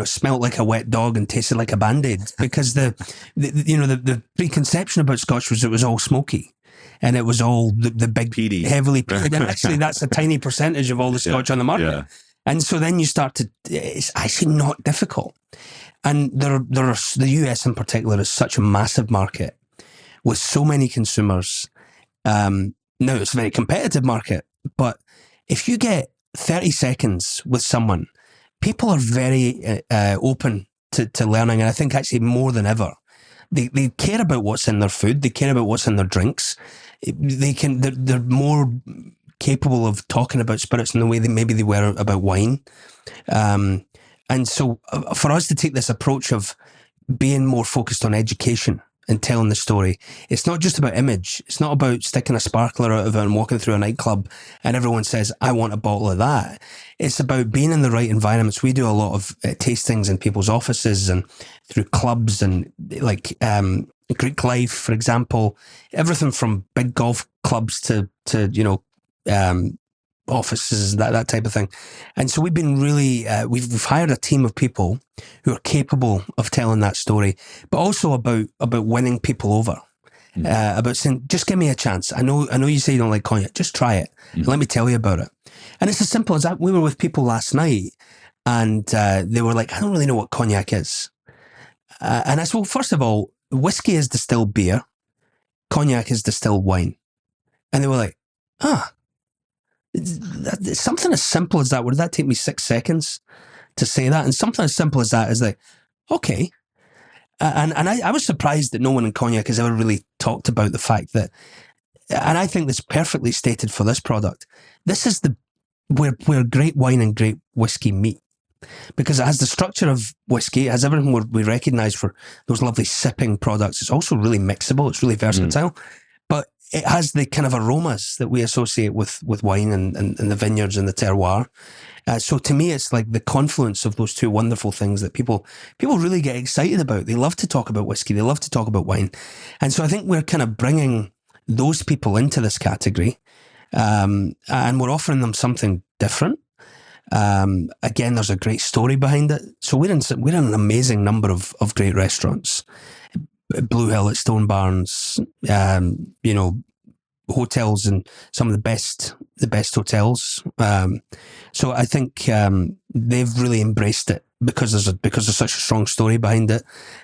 smelled like a wet dog and tasted like a Band-Aid because the preconception about Scotch was it was all smoky. And it was all the big, peaty, heavily peated. And actually, that's a tiny percentage of all the Scotch on the market. Yeah. And so then you start it's actually not difficult. And the US in particular is such a massive market with so many consumers. Now it's a very competitive market, but if you get 30 seconds with someone, people are very open to learning. And I think actually more than ever, they care about what's in their food. They care about what's in their drinks. They're more capable of talking about spirits in the way that maybe they were about wine. And so for us to take this approach of being more focused on education and telling the story, it's not just about image. It's not about sticking a sparkler out of it and walking through a nightclub and everyone says, I want a bottle of that. It's about being in the right environments. We do a lot of tastings in people's offices and through clubs and like Greek life, for example, everything from big golf clubs to offices, that type of thing. And so we've been really, we've hired a team of people who are capable of telling that story, but also about winning people over, about saying, just give me a chance. I know you say you don't like cognac, just try it. Let me tell you about it. And it's as simple as that. We were with people last night and they were like, I don't really know what cognac is. And I said, well, first of all, whiskey is distilled beer, cognac is distilled wine. And they were like, something as simple as that. Would that take me 6 seconds to say that? And something as simple as that is like, okay. And I was surprised that no one in cognac has ever really talked about the fact that, and I think that's perfectly stated for this product. This is where great wine and great whiskey meet. Because it has the structure of whiskey, it has everything we recognize for those lovely sipping products. It's also really mixable. It's really versatile. But it has the kind of aromas that we associate with wine and the vineyards and the terroir. So to me, it's like the confluence of those two wonderful things that people really get excited about. They love to talk about whiskey. They love to talk about wine. And so I think we're kind of bringing those people into this category. And we're offering them something different. Again, there's a great story behind it. So we're in an amazing number of great restaurants. Blue Hill at Stone Barns, hotels and some of the best hotels. So I think they've really embraced it because there's such a strong story behind it,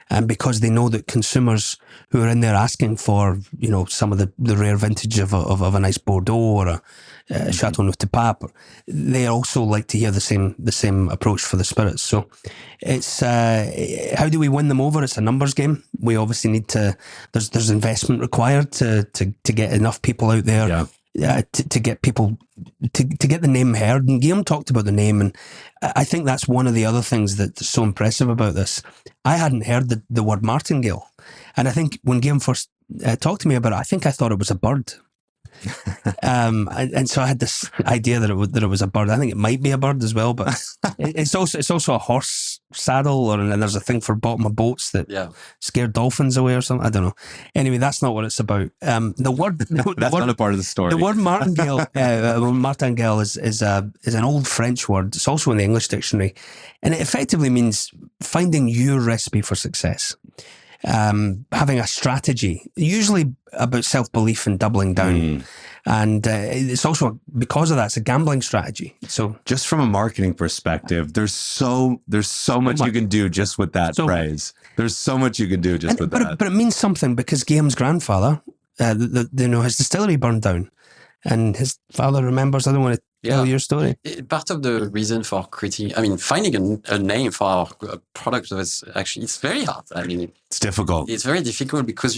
and because they know that consumers who are in there asking for, you know, some of the rare vintage of a nice Bordeaux or a Chateau Neuf de Pape, they also like to hear the same approach for the spirits. So it's how do we win them over? It's a numbers game. We obviously need to. There's investment required to get enough people out there. Yeah. To get people to get the name heard. And Guillaume talked about the name, and I think that's one of the other things that's so impressive about this. I hadn't heard the word martingale, and I think when Guillaume first talked to me about it, I think I thought it was a bird. And so I had this idea that it was a bird. I think it might be a bird as well, but it's also a horse saddle, and there's a thing for bottom of boats that scare dolphins away or something. I don't know. Anyway, that's not what it's about. The word that's not a part of the story. The word martingale, martingale is an old French word. It's also in the English dictionary, and it effectively means finding your recipe for success. Having a strategy, usually about self-belief and doubling down. And it's also, because of that, it's a gambling strategy. So just from a marketing perspective, there's so much you can do just with that phrase. There's so much you can do just with that. But it means something, because Guillaume's grandfather, his distillery burned down, and his father remembers. I don't want to tell your story. Part of the reason for finding a name for our product was actually, it's very hard. I mean, it's difficult. It's very difficult because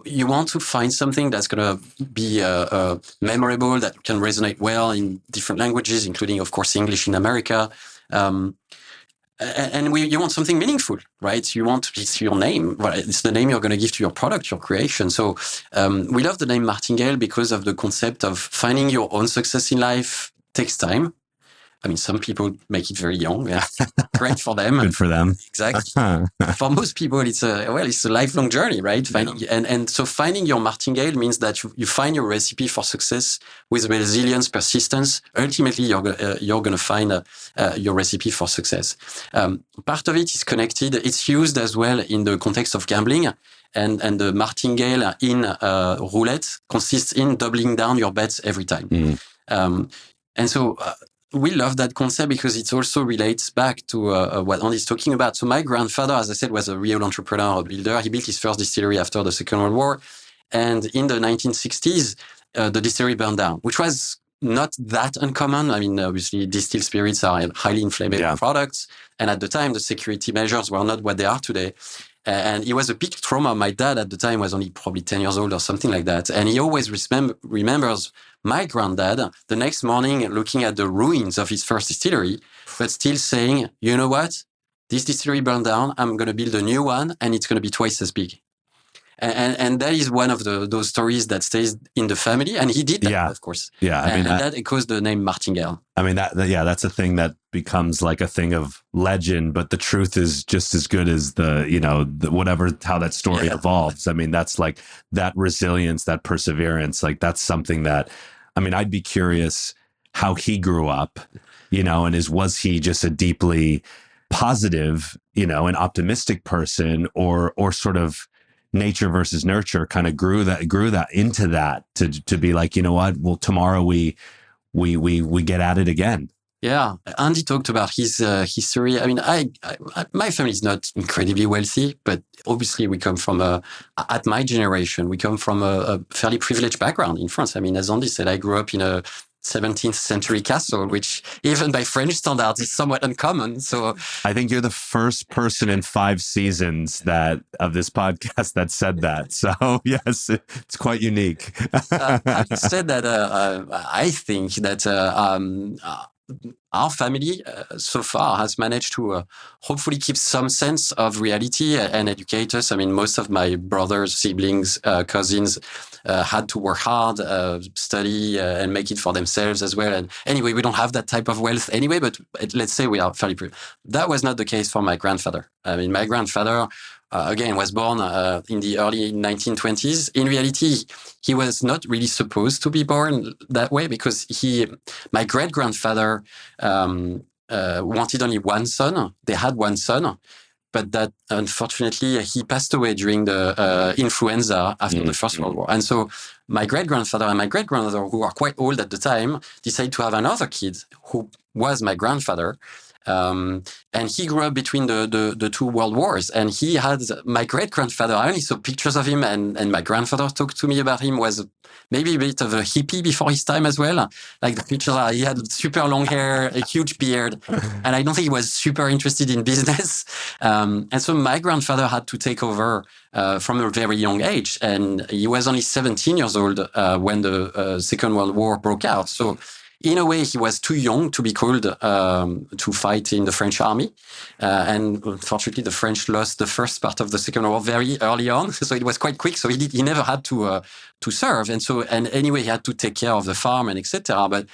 you want to find something that's going to be memorable, that can resonate well in different languages, including, of course, English in America. And you want something meaningful, right? It's your name. Right? It's the name you're going to give to your product, your creation. So we love the name Martingale because of the concept of finding your own success in life takes time. I mean, some people make it very young. Yeah. Great for them. Good for them. Exactly. For most people, it's a lifelong journey, right? So finding your Martingale means that you find your recipe for success with resilience, persistence. Ultimately, you're going to find your recipe for success. Part of it is connected. It's used as well in the context of gambling. And the Martingale in roulette consists in doubling down your bets every time. And so we love that concept because it also relates back to what Andy's talking about. So my grandfather, as I said, was a real entrepreneur, a builder. He built his first distillery after the Second World War. And in the 1960s, the distillery burned down, which was not that uncommon. I mean, obviously, distilled spirits are highly inflammable products. And at the time, the security measures were not what they are today. And it was a big trauma. My dad at the time was only probably 10 years old or something like that. And he always remembers my granddad the next morning looking at the ruins of his first distillery, but still saying, you know what? This distillery burned down. I'm going to build a new one, and it's going to be twice as big. And that is one of those stories that stays in the family. And he did that, of course. Yeah. I mean, that echoes the name Martingale. I mean, that's a thing that becomes like a thing of legend, but the truth is just as good as how that story evolves. I mean, that's like that resilience, that perseverance, like that's something that, I mean, I'd be curious how he grew up, and was he just a deeply positive, an optimistic person, or sort of nature versus nurture kind of grew that into that to be like, you know what, well, tomorrow we get at it again. Yeah. Andy talked about his history. I mean, my family is not incredibly wealthy, but obviously we come from at my generation, we come from a fairly privileged background in France. I mean, as Andy said, I grew up in a 17th century castle, which even by French standards is somewhat uncommon. So I think you're the first person in 5 seasons of this podcast that said that. So yes, it's quite unique. Having said that, I think that our family so far has managed to hopefully keep some sense of reality and educate us. I mean, most of my brothers, siblings, cousins had to work hard, study, and make it for themselves as well. And anyway, we don't have that type of wealth anyway, but let's say we are fairly privileged. That was not the case for my grandfather. I mean, my grandfather, again, was born in the early 1920s. In reality, he was not really supposed to be born that way because my great-grandfather wanted only one son. They had one son, but that unfortunately he passed away during the influenza after the First World War. And so my great-grandfather and my great-grandmother, who are quite old at the time, decided to have another kid who was my grandfather. And he grew up between the two world wars. And he had my great-grandfather, I only saw pictures of him, and my grandfather talked to me about him, was maybe a bit of a hippie before his time as well. Like the pictures are, he had super long hair, a huge beard, and I don't think he was super interested in business. And so my grandfather had to take over from a very young age. And he was only 17 years old when the Second World War broke out. So in a way, he was too young to be called to fight in the French army. And unfortunately, the French lost the first part of the Second World War very early on. So it was quite quick. So he never had to serve. And anyway, he had to take care of the farm and etc. But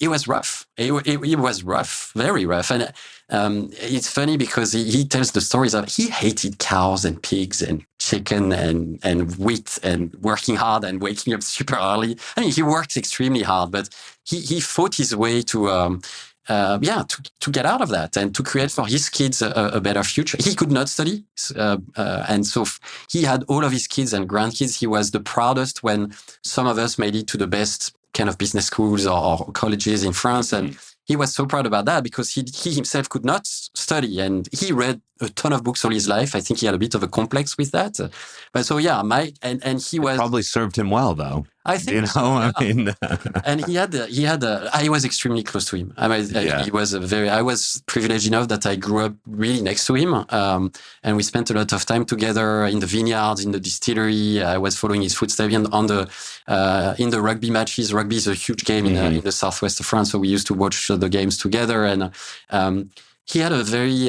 it was rough. It was rough, very rough. And it's funny because he tells the stories of he hated cows and pigs and chicken and wheat and working hard and waking up super early. I mean, he worked extremely hard, but he fought his way to get out of that and to create for his kids a better future. He could not study. And so he had all of his kids and grandkids. He was the proudest when some of us made it to the best kind of business schools or colleges in France. And he was so proud about that because he himself could not study, and he read a ton of books all his life. I think he had a bit of a complex with that. But so yeah, and he was probably served him well though. I think, you know, so, yeah. I mean, and I was extremely close to him. I mean, he was I was privileged enough that I grew up really next to him. And we spent a lot of time together in the vineyards, in the distillery. I was following his footsteps in the rugby matches. Rugby is a huge game in the southwest of France. So we used to watch the games together. And, he had a very,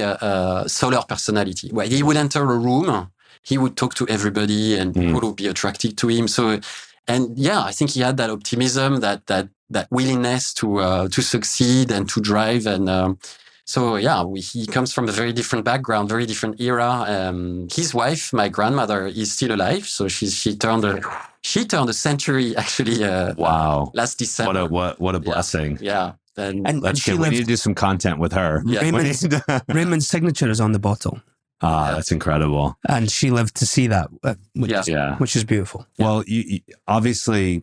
solar personality where he would enter a room, he would talk to everybody and people would be attracted to him. So, and yeah, I think he had that optimism, that willingness to succeed and to drive. And so yeah, he comes from a very different background, very different era. His wife, my grandmother, is still alive. So she turned a century actually. Wow! Last December. What a blessing! Yeah. And we need to do some content with her. Yeah. Raymond's signature is on the bottle. That's incredible. And she lived to see that, which is beautiful. Well, you obviously,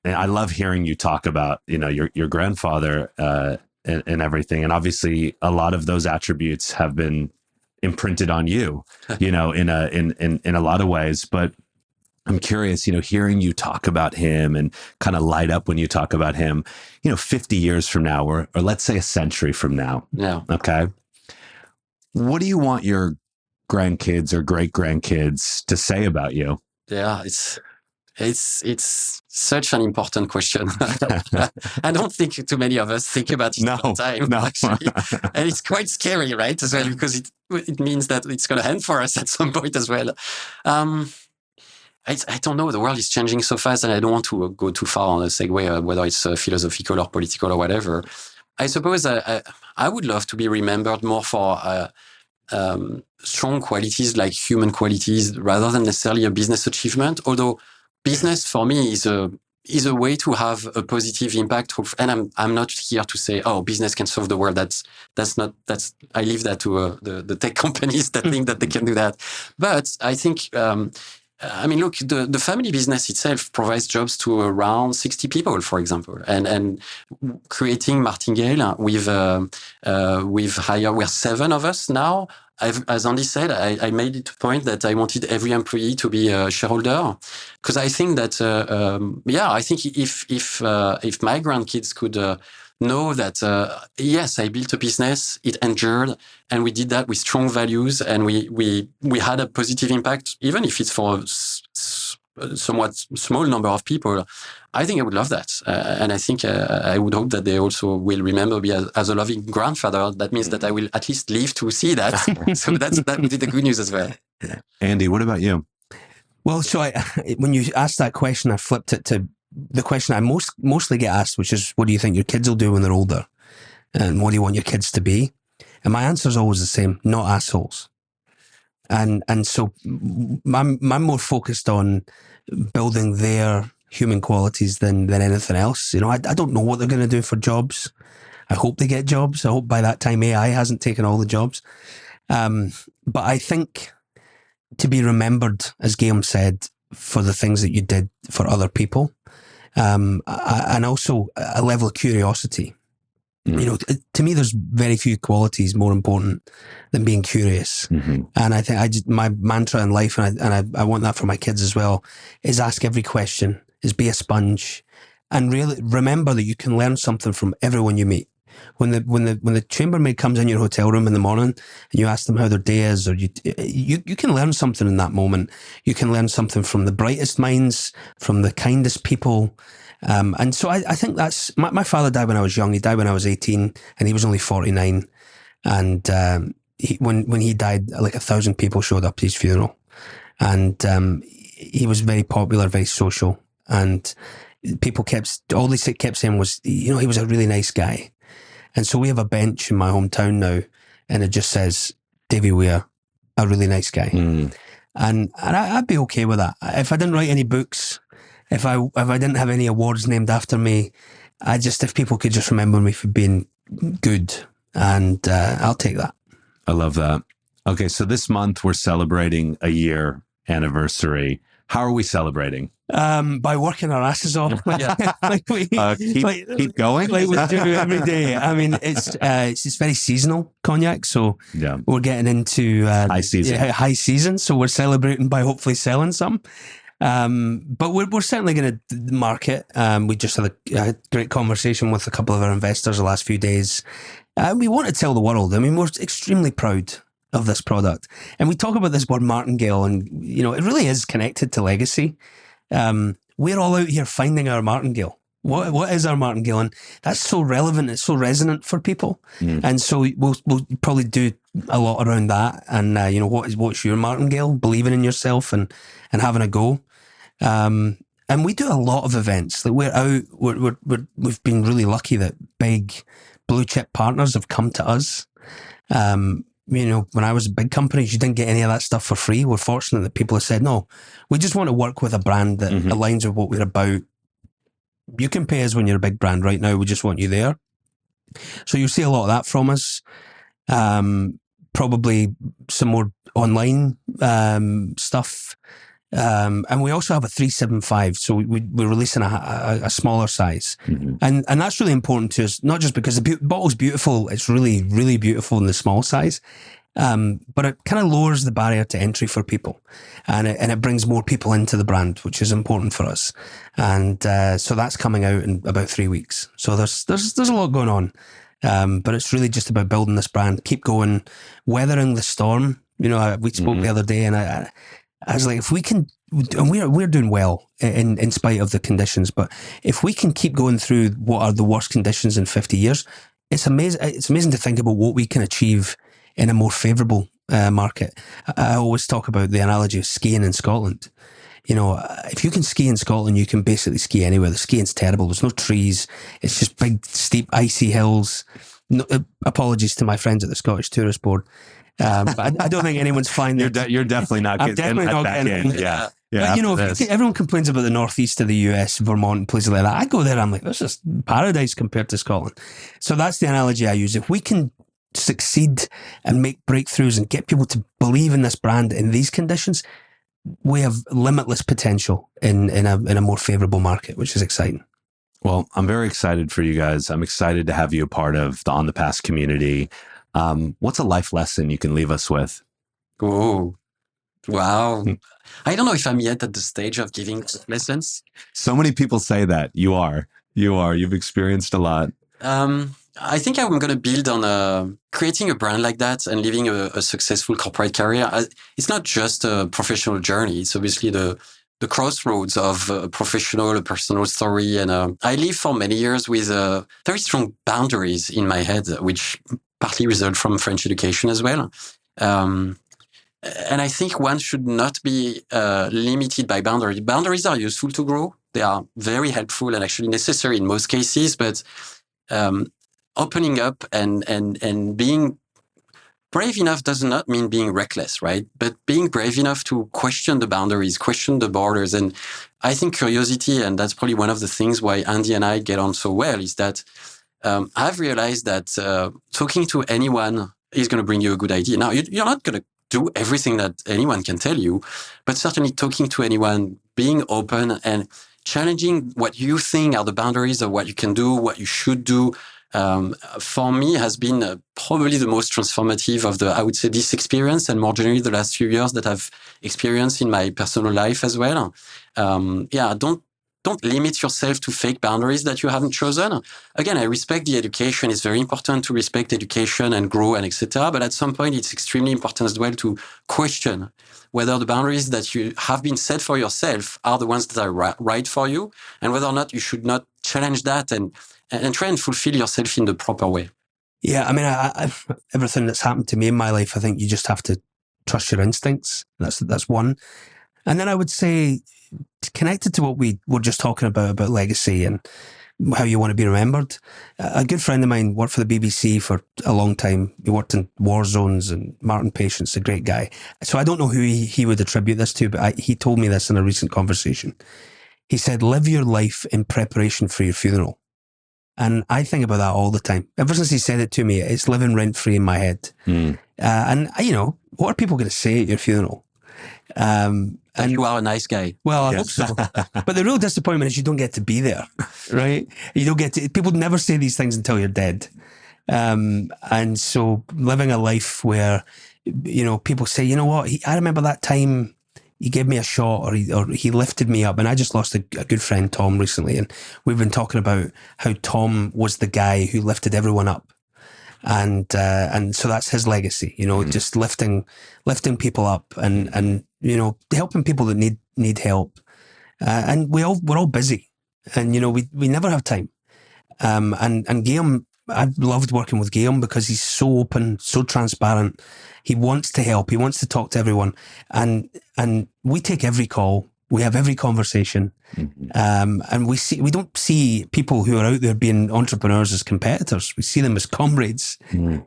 and I love hearing you talk about, you know, your grandfather and everything. And obviously a lot of those attributes have been imprinted on you, you know, in a lot of ways. But I'm curious, you know, hearing you talk about him and kind of light up when you talk about him, you know, 50 years from now, or let's say a century from now. Yeah. Okay. What do you want your grandkids or great grandkids to say about you? Yeah, it's such an important question. I don't think too many of us think about it all the time, actually. And it's quite scary, right? As well, because it means that it's going to end for us at some point as well. I don't know. The world is changing so fast, and I don't want to go too far on a segue, whether it's philosophical or political or whatever. I suppose I would love to be remembered more for strong qualities like human qualities, rather than necessarily a business achievement. Although business for me is a way to have a positive impact. And I'm not here to say, oh, business can solve the world. I leave that to the tech companies that think that they can do that. But I think. I mean, look, the family business itself provides jobs to around 60 people, for example, and creating Martingale, we're 7 of us now. As Andy said, I made it a point that I wanted every employee to be a shareholder, because I think that, I think if my grandkids could know that, yes, I built a business, it endured, and we did that with strong values, and we had a positive impact, even if it's for a somewhat small number of people. I think I would love that. And I think I would hope that they also will remember me as a loving grandfather. That means that I will at least live to see that. So that would be the good news as well. Andy, what about you? Well, so when you asked that question, I flipped it to the question I mostly get asked, which is, what do you think your kids will do when they're older? And what do you want your kids to be? And my answer is always the same: not assholes. And so I'm more focused on building their human qualities than anything else. You know, I don't know what they're going to do for jobs. I hope they get jobs. I hope by that time AI hasn't taken all the jobs. But I think to be remembered, as Guillaume said, for the things that you did for other people, and also a level of curiosity. You know, to me, there's very few qualities more important than being curious. And I think my mantra in life, and I want that for my kids as well, is ask every question, is be a sponge, and really remember that you can learn something from everyone you meet. When the chambermaid comes in your hotel room in the morning and you ask them how their day is, or you can learn something in that moment. You can learn something from the brightest minds, from the kindest people. And so I think that's, my father died when I was young. He died when I was 18 and he was only 49. And, when he died, like 1,000 people showed up to his funeral. And, he was very popular, very social. And people all they kept saying was, you know, he was a really nice guy. And so we have a bench in my hometown now and it just says, Davy Weir, a really nice guy. And I'd be okay with that. If I didn't write any books, if I didn't have any awards named after me, if people could just remember me for being good, and I'll take that. I love that. Okay, so this month we're celebrating a year anniversary. How are we celebrating? By working our asses off. Keep going. Like we do every day. I mean, it's very seasonal cognac, so we're getting into high season. High season, so we're celebrating by hopefully selling some. But we're certainly going to market. We just had a great conversation with a couple of our investors the last few days. We want to tell the world. I mean, we're extremely proud of this product. And we talk about this word martingale, and, you know, it really is connected to legacy. We're all out here finding our martingale. What is our martingale? And that's so relevant. It's so resonant for people. And so we'll probably do a lot around that. And, you know, what's your martingale? Believing in yourself and having a go. And we do a lot of events. Like we're out, we've been really lucky that big blue chip partners have come to us. You know, when I was at big companies, you didn't get any of that stuff for free. We're fortunate that people have said, no, we just want to work with a brand that aligns with what we're about. You can pay us when you're a big brand. Right now, we just want you there. So you'll see a lot of that from us. Probably some more online stuff. And we also have a 375. So we're releasing a smaller size. And that's really important to us, not just because the bottle's beautiful. It's really, really beautiful in the small size. But it kind of lowers the barrier to entry for people, and it brings more people into the brand, which is important for us. And so that's coming out in about 3 weeks. So there's a lot going on, but it's really just about building this brand, keep going, weathering the storm. You know, we spoke the other day, and I was like, if we can, and we're doing well in spite of the conditions, but if we can keep going through what are the worst conditions in 50 years, it's amazing. It's amazing to think about what we can achieve in a more favourable market. I always talk about the analogy of skiing in Scotland. You know, if you can ski in Scotland, you can basically ski anywhere. The skiing's terrible. There's no trees. It's just big, steep, icy hills. No, apologies to my friends at the Scottish Tourist Board. But I don't think anyone's flying there. You're definitely not getting that back in. Yeah. But, you know, everyone complains about the northeast of the US, Vermont, and places like that. I go there, I'm like, this is paradise compared to Scotland. So that's the analogy I use. If we can succeed and make breakthroughs and get people to believe in this brand in these conditions, we have limitless potential in a more favourable market, which is exciting. Well, I'm very excited for you guys. I'm excited to have you a part of the On the Pass community. What's a life lesson you can leave us with? Oh, wow. I don't know if I'm yet at the stage of giving lessons. So many people say that. You are. You've experienced a lot. I think I'm going to build on creating a brand like that and living a successful corporate career. It's not just a professional journey. It's obviously the crossroads of a professional, a personal story. And I lived for many years with very strong boundaries in my head, which partly result from French education as well. And I think one should not be limited by boundaries. Boundaries are useful to grow. They are very helpful and actually necessary in most cases, but opening up and being brave enough does not mean being reckless, right? But being brave enough to question the boundaries, question the borders. And I think curiosity, and that's probably one of the things why Andy and I get on so well, is that I've realized that talking to anyone is going to bring you a good idea. Now, you're not going to do everything that anyone can tell you, but certainly talking to anyone, being open and challenging what you think are the boundaries of what you can do, what you should do, for me has been probably the most transformative of I would say, this experience, and more generally the last few years that I've experienced in my personal life as well. Don't limit yourself to fake boundaries that you haven't chosen. Again, I respect the education. It's very important to respect education and grow and etc. But at some point, it's extremely important as well to question whether the boundaries that you have been set for yourself are the ones that are right for you, and whether or not you should not challenge that and try and fulfill yourself in the proper way. Yeah, I mean, everything that's happened to me in my life, I think you just have to trust your instincts. That's one. And then I would say, connected to what we were just talking about legacy and how you want to be remembered. A good friend of mine worked for the BBC for a long time. He worked in war zones, and Martin Patience, a great guy. So I don't know who he would attribute this to, but he told me this in a recent conversation. He said, live your life in preparation for your funeral. And I think about that all the time. Ever since he said it to me, it's living rent-free in my head. And, what are people going to say at your funeral? And you are a nice guy. Well, I hope so. But the real disappointment is you don't get to be there, right? You don't get to, people never say these things until you're dead. And so living a life where, people say, you know what, I remember that time he gave me a shot, or he lifted me up. And I just lost a good friend, Tom, recently. And we've been talking about how Tom was the guy who lifted everyone up. And so that's his legacy, just lifting people up and helping people that need help. And we're all busy, and, we never have time. And Guillaume, I've loved working with Guillaume because he's so open, so transparent. He wants to help. He wants to talk to everyone. And we take every call. We have every conversation. And we don't see people who are out there being entrepreneurs as competitors. We see them as comrades,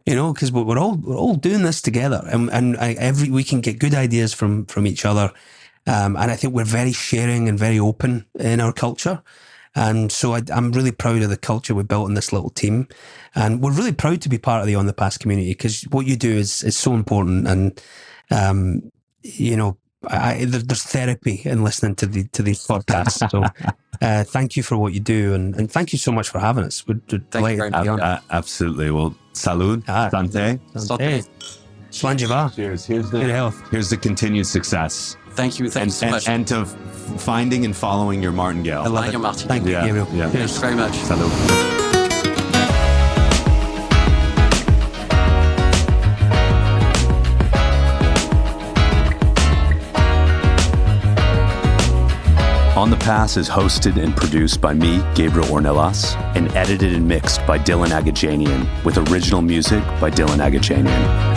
because we're all doing this together, and we can get good ideas from each other. And I think we're very sharing and very open in our culture. And so I'm really proud of the culture we built in this little team. And we're really proud to be part of the On the Pass community, because what you do is so important. And, there's therapy in listening to these podcasts. So thank you for what you do. And thank you so much for having us. We're delighted to be on. Absolutely. Well, salud. Santé. Santé. Slanjiva. Cheers. Good health. Here's the continued success. Thank you so much. And to finding and following your Martingale. I love it. Martingale. Thank you, Gabriel. Yeah. Thanks very much. Salud. On the Pass is hosted and produced by me, Gabriel Ornelas, and edited and mixed by Dylan Agajanian, with original music by Dylan Agajanian.